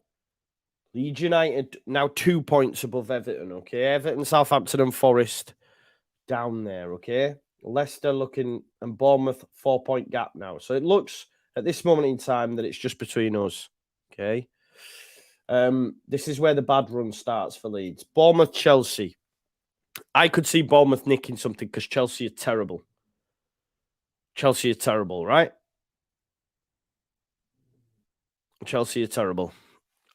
Leeds United now 2 points above Everton, okay? Everton, Southampton and Forest down there, okay? Leicester looking and Bournemouth 4-point gap now. So it looks at this moment in time that it's just between us, okay? This is where the bad run starts for Leeds. Bournemouth, Chelsea. I could see Bournemouth nicking something because Chelsea are terrible. Chelsea are terrible, right? Chelsea are terrible.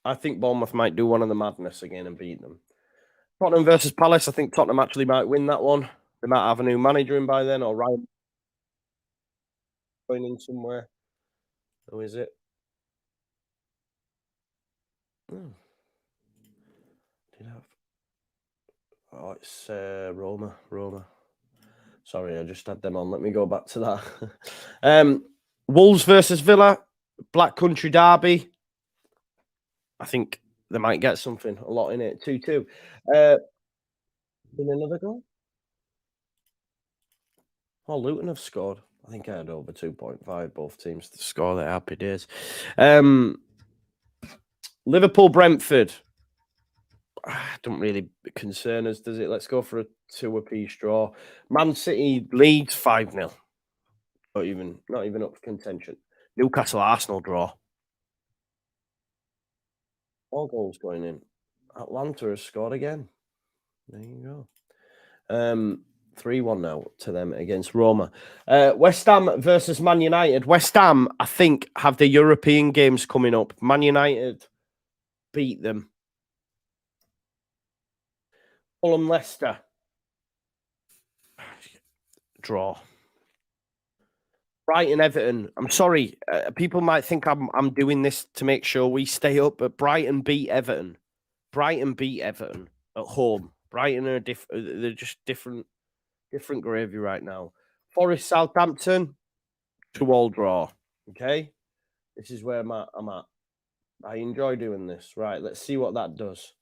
I think Bournemouth might do one of the madness again and beat them. Tottenham versus Palace. I think Tottenham actually might win that one. They might have a new manager in by then, or Ryan going in somewhere. Who is it? Oh. Oh, it's Roma. Sorry, I just had them on. Let me go back to that. Wolves versus Villa. Black Country Derby. I think they might get something. A lot in it. 2-2. In another goal? Oh, Luton have scored. I think I had over 2.5. Both teams to score. They're happy days. Liverpool, Brentford. Don't really concern us, does it? Let's go for a 2-apiece draw. Man City, Leeds, 5-0. Not even up for contention. Newcastle, Arsenal draw. 4 goals going in. Atlanta has scored again. There you go. 3-1 now to them against Roma. West Ham versus Man United. West Ham, I think, have the European games coming up. Man United beat them. Fulham, Leicester. Draw. Brighton, Everton. I'm sorry. People might think I'm doing this to make sure we stay up, but Brighton beat Everton. Brighton beat Everton at home. Brighton are they're just different gravy right now. Forest, Southampton, 2-2 draw. Okay, this is where I'm at. I enjoy doing this. Right, let's see what that does.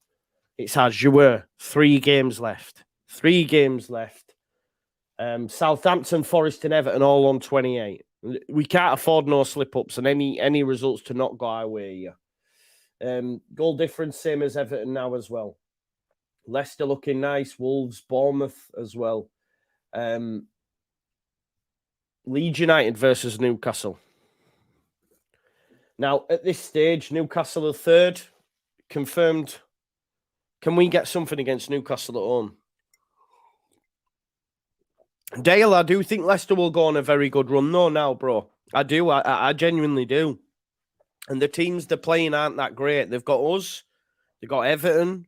It's as you were. 3 games left. 3 games left. Southampton, Forest, and Everton all on 28. We can't afford no slip-ups and any results to not go our way here. Goal difference, same as Everton now as well. Leicester looking nice. Wolves, Bournemouth as well. Leeds United versus Newcastle. Now, at this stage, Newcastle are third. Confirmed. Can we get something against Newcastle at home? Dale, I do think Leicester will go on a very good run, though, now, bro. I do. I genuinely do. And the teams they're playing aren't that great. They've got us. They've got Everton.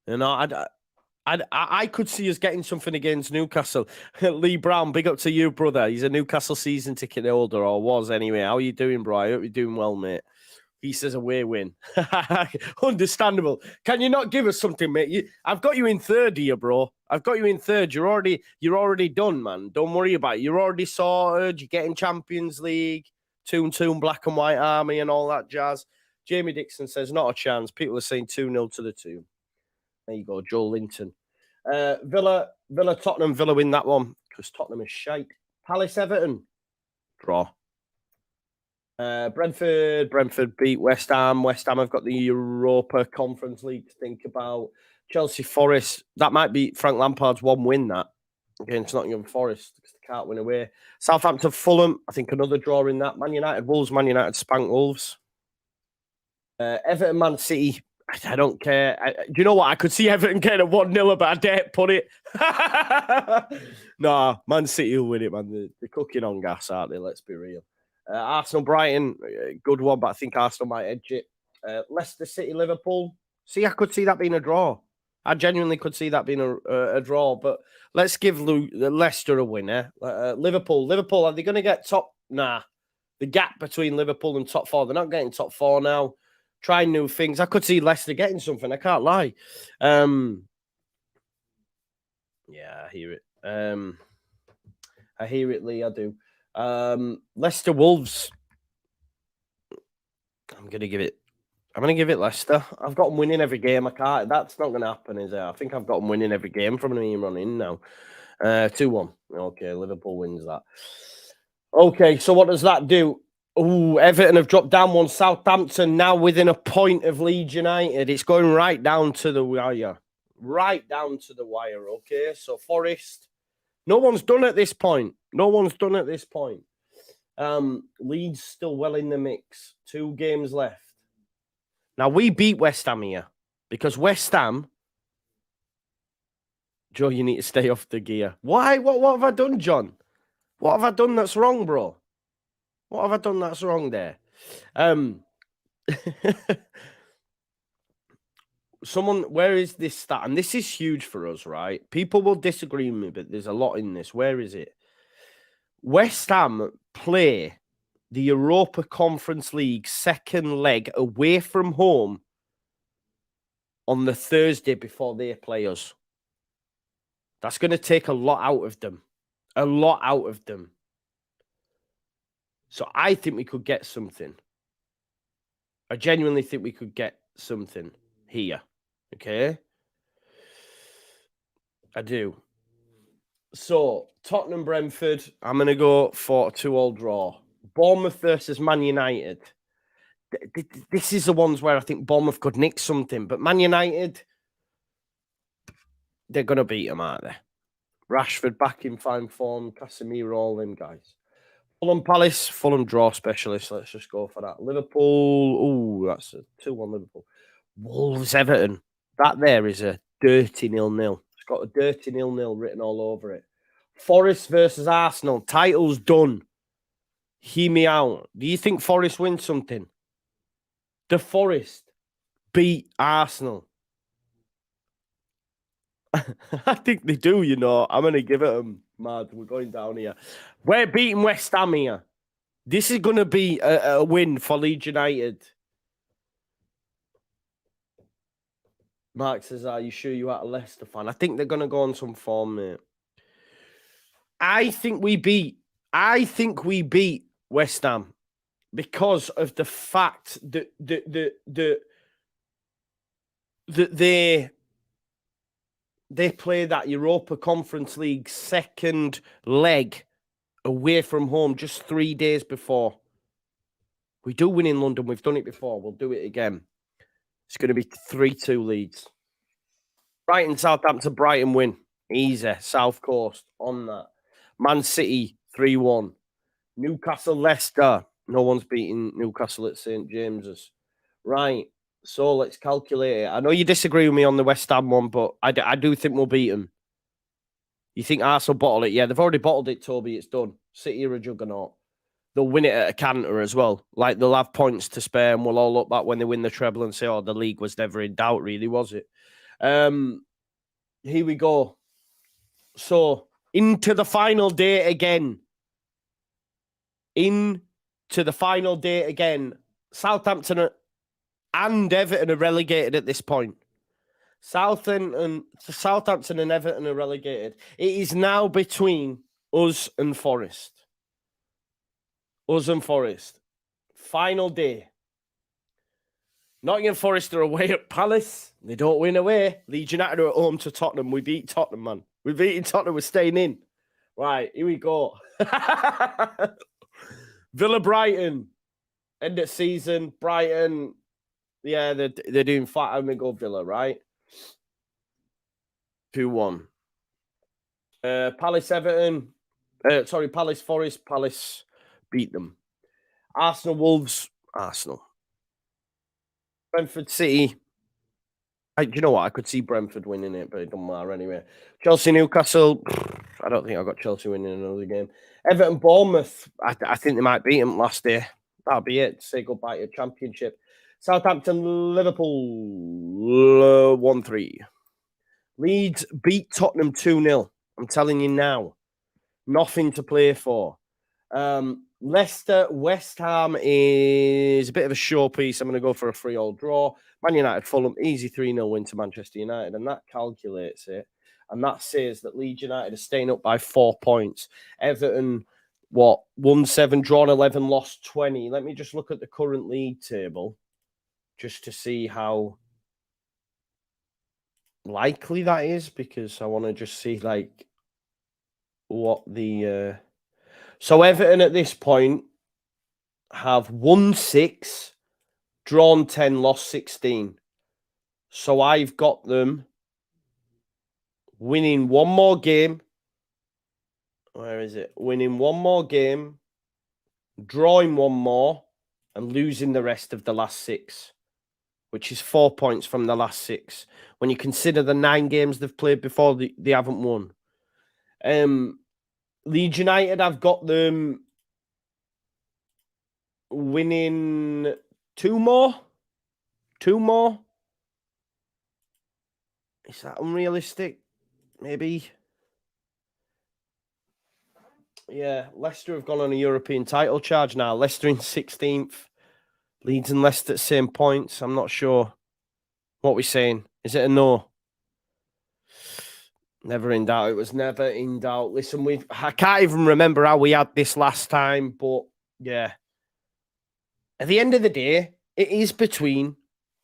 You know, I could see us getting something against Newcastle. Lee Brown, big up to you, brother. He's a Newcastle season ticket holder, or was anyway. How are you doing, bro? I hope you're doing well, mate. He says away win. Understandable. Can you not give us something, mate? I've got you in third here, bro. I've got you in third. You're already done, man. Don't worry about it. You're already sorted. You're getting Champions League, Toon, Black and White Army, and all that jazz. Jamie Dixon says, not a chance. People are saying 2-0 to the Toon. There you go, Joel Linton. Villa, Tottenham. Villa win that one because Tottenham is shite. Palace, Everton. Draw. Brentford beat West Ham. West Ham have got the Europa Conference League to think about. Chelsea, Forest. That might be Frank Lampard's one win, that, against Nottingham Forest, because they can't win away. Southampton, Fulham. I think another draw in that. Man United, Wolves. Man United spank Wolves. Everton, Man City. I don't care. Do you know what? I could see Everton getting a 1-0, but I dare put it. Nah, Man City will win it, man. They're cooking on gas, aren't they? Let's be real. Arsenal, Brighton, good one, but I think Arsenal might edge it. Leicester City, Liverpool. See, I could see that being a draw. I genuinely could see that being a draw, but let's give Leicester a winner. Liverpool, are they going to get top? Nah. The gap between Liverpool and top four, they're not getting top four now. Trying new things. I could see Leicester getting something. I can't lie. Yeah, I hear it. I hear it, Lee. I do. Leicester Wolves. I'm gonna give it Leicester. I've got them winning every game. I can't. That's not gonna happen, is it? I think I've got them winning every game from me running now. 2-1. Okay, Liverpool wins that. Okay, so what does that do? Oh, Everton have dropped down one. Southampton now within a point of Leeds United. It's going right down to the wire. Right down to the wire, okay? So Forest. No one's done at this point. Leeds still well in the mix. 2 games left. Now, we beat West Ham here because West Ham... Joe, you need to stay off the gear. Why? What have I done, John? What have I done that's wrong, bro? What have I done that's wrong there? Someone, where is this stat? And this is huge for us, right? People will disagree with me, but there's a lot in this. Where is it? West Ham play the Europa Conference League second leg away from home on the Thursday before they play us. That's going to take a lot out of them. A lot out of them. So I think we could get something. I genuinely think we could get something here. Okay? I do. So, Tottenham, Brentford. I'm going to go for a 2-2 draw. Bournemouth versus Man United. This is the ones where I think Bournemouth could nick something. But Man United, they're going to beat them, aren't they? Rashford back in fine form. Casemiro, all them guys. Fulham Palace, Fulham draw specialist. Let's just go for that. Liverpool. That's a 2-1 Liverpool. Wolves Everton. That there is a dirty 0-0. It's got a dirty 0-0 written all over it. Forest versus Arsenal. Title's done. Hear me out. Do you think Forest wins something? The Forest beat Arsenal. I think they do, you know. I'm going to give it them. Mad, we're going down here. We're beating West Ham here. This is going to be a win for Leeds United. Mark says, are you sure you are a Leicester fan? I think they're going to go on some form, mate. I think we beat West Ham because of the fact that they play that Europa Conference League second leg away from home just 3 days before. We do win in London. We've done it before. We'll do it again. It's going to be 3-2 Leeds. Brighton, Southampton, Brighton win. Easy. South Coast on that. Man City, 3-1. Newcastle, Leicester. No one's beating Newcastle at St. James's. Right. So let's calculate it. I know you disagree with me on the West Ham one, but I do think we'll beat them. You think Arsenal bottle it? Yeah, they've already bottled it, Toby. It's done. City are a juggernaut. They'll win it at a canter as well. Like, they'll have points to spare, and we'll all look back when they win the treble and say, oh, the league was never in doubt, really, was it? Here we go. So, into the final day again. Southampton and Everton are relegated at this point. Southampton and Everton are relegated. It is now between us and Forest. Final day. Nottingham Forest are away at Palace. They don't win away. Leeds United are at home to Tottenham. We beat Tottenham, man. We've beaten Tottenham. We're staying in. Right, here we go. Villa Brighton. End of season. Brighton. Yeah, they're doing flat. And we go Villa, right? 2-1. Palace Everton. Palace Forest. Palace beat them. Arsenal Wolves. Arsenal. Brentford City. Do you know what? I could see Brentford winning it, but it doesn't matter anyway. Chelsea Newcastle. I don't think I got Chelsea winning another game. Everton Bournemouth. I think they might beat them last day. That'll be it. Say goodbye to Championship. Southampton Liverpool 1-3. Leeds beat Tottenham 2-0. I'm telling you now. Nothing to play for. Leicester West Ham is a bit of a showpiece. I'm going to go for a 3-3 draw. Man United Fulham, easy 3-0 win to Manchester United, and that calculates it. And that says that Leeds United are staying up by 4 points. Everton, won 7, drawn 11, lost 20. Let me just look at the current league table just to see how likely that is, because I want to just see what the... So Everton at this point have won 6, drawn 10, lost 16. So I've got them winning one more game. Where is it? Winning one more game, drawing one more, and losing the rest of the last 6, which is 4 points from the last 6. When you consider the 9 games they've played before, they haven't won. Leeds United, I've got them winning 2 more. 2 more. Is that unrealistic? Maybe. Yeah, Leicester have gone on a European title charge now. Leicester in 16th. Leeds and Leicester at same points. I'm not sure what we're saying. Is it a no? Never in doubt. It was never in doubt. Listen, I can't even remember how we had this last time, but yeah. At the end of the day, it is between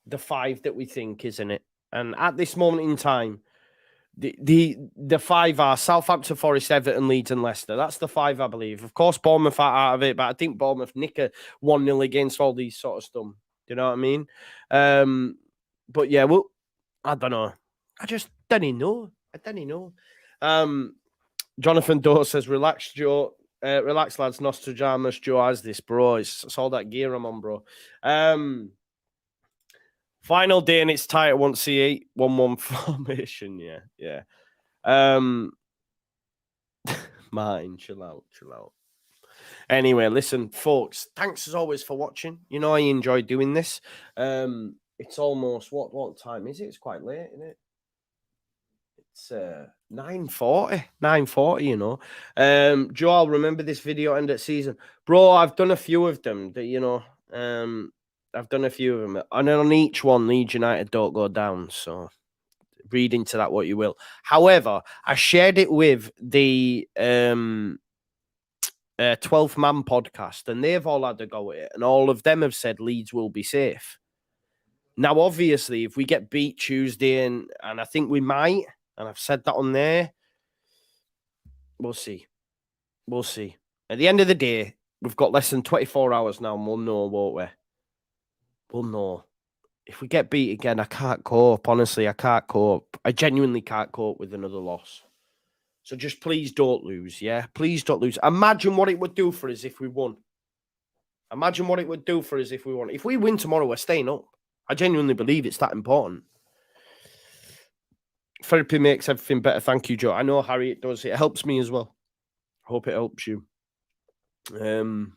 the 5 that we think, isn't it? And at this moment in time, the 5 are Southampton, Forest, Everton, Leeds, and Leicester. That's the 5, I believe. Of course, Bournemouth are out of it, but I think Bournemouth nick a 1-0 against all these sort of stuff. Do you know what I mean? But yeah, well, I don't know. I just don't know. Jonathan Doe says, relax, Joe. Relax, lads. Nostradamus. Joe has this, bro. It's all that gear I'm on, bro. Final day and it's tight at 1C8, 1-1 formation. Yeah. Martin, chill out. Anyway, listen, folks, thanks as always for watching. You know, I enjoy doing this. It's almost, what time is it? It's quite late, isn't it? It's 9:40, you know. Joe, I'll remember this video end of season. Bro, I've done a few of them that, you know, I've done a few of them. And on each one, Leeds United don't go down. So read into that what you will. However, I shared it with the 12th Man podcast, and they've all had a go at it. And all of them have said Leeds will be safe. Now, obviously, if we get beat Tuesday, and I think we might, and I've said that on there, we'll see. At the end of the day, we've got less than 24 hours now, and we'll know, won't we? We'll know. if we get beat again, I can't cope. Honestly, I can't cope. I genuinely can't cope with another loss. So just please don't lose, yeah? Please don't lose. Imagine what it would do for us if we won. Imagine what it would do for us if we won. If we win tomorrow, we're staying up. I genuinely believe it's that important. Therapy makes everything better. Thank you, Joe. I know, Harry, it does. It helps me as well. Hope it helps you. 2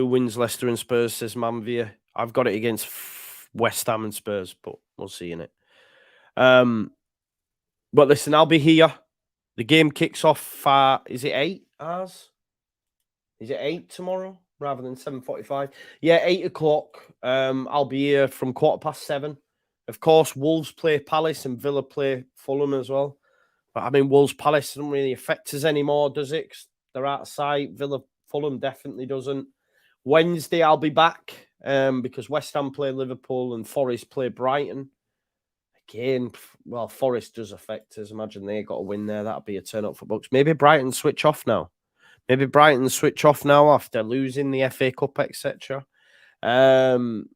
wins, Leicester and Spurs, says Manvia. I've got it against West Ham and Spurs, but we'll see in it. But listen, I'll be here. The game kicks off, is it 8 hours? Is it 8 tomorrow rather than 7:45? Yeah, 8 o'clock. I'll be here from 7:15. Of course, Wolves play Palace and Villa play Fulham as well. But I mean, Wolves Palace doesn't really affect us anymore, does it? 'Cause they're out of sight. Villa Fulham definitely doesn't. Wednesday, I'll be back because West Ham play Liverpool and Forest play Brighton. Again, well, Forest does affect us. Imagine they got a win there. That'll be a turn up for Bucks. Maybe Brighton switch off now. Maybe Brighton switch off now after losing the FA Cup, etc. And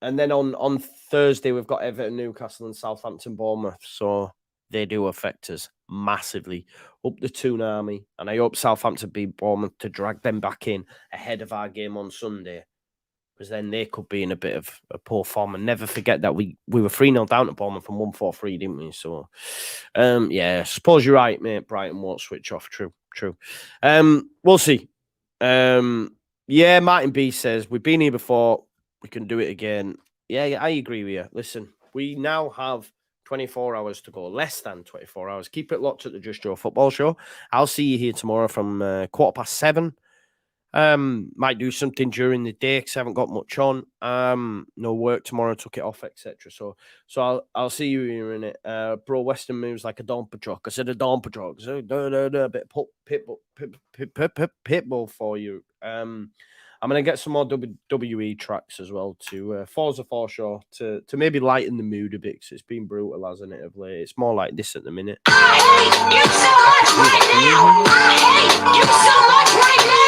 then on Thursday, we've got Everton, Newcastle and Southampton, Bournemouth. So they do affect us massively. Up the tsunami. And I hope Southampton beat Bournemouth to drag them back in ahead of our game on Sunday. Because then they could be in a bit of a poor form. And never forget that we were 3-0 down at Bournemouth from 1-4-3, didn't we? So, yeah, I suppose you're right, mate. Brighton won't switch off. True. We'll see. Yeah, Martin B says, we've been here before. We can do it again. Yeah, I agree with you. Listen, we now have 24 hours to go. Less than 24 hours. Keep it locked at the Just Joe Football Show. I'll see you here tomorrow from 7:15. Might do something during the day because I haven't got much on. No work tomorrow, took it off, etc. So I'll see you here in it. Bro, Western moves like a dumper truck. I said a dumper truck. So a bit pitbull for you. I'm gonna get some more WWE tracks as well to Forza 4 Sure to maybe lighten the mood a bit because it's been brutal, hasn't it, of late? It's more like this at the minute. I hate you so much right now. I hate you so much right now.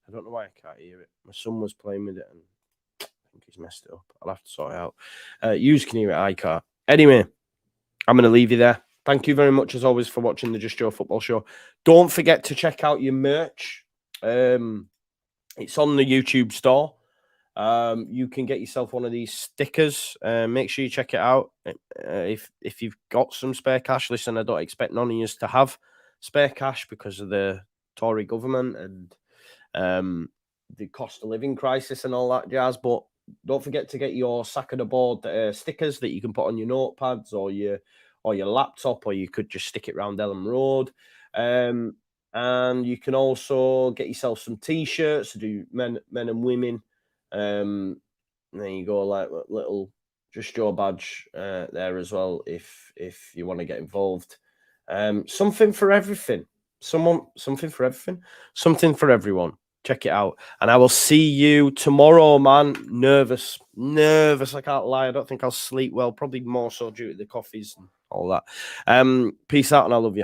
I don't know why I can't hear it. My son was playing with it and I think he's messed it up. I'll have to sort it out. You can hear it, I can't. Anyway, I'm going to leave you there. Thank you very much, as always, for watching the Just Joe Football Show. Don't forget to check out your merch. It's on the YouTube store. You can get yourself one of these stickers. Make sure you check it out. If you've got some spare cash, listen, I don't expect none of you to have spare cash because of the Tory government and the cost of living crisis and all that jazz. But don't forget to get your sack of the board stickers that you can put on your notepads or your laptop, or you could just stick it around Ellen Road. And you can also get yourself some t-shirts to do men and women. And there you go, like little Just Joe badge there as well if you want to get involved. Something for everything. Something for everything. Something for everyone. Check it out. And I will see you tomorrow, man. Nervous. I can't lie. I don't think I'll sleep well. Probably more so due to the coffees and all that. Peace out, and I love you.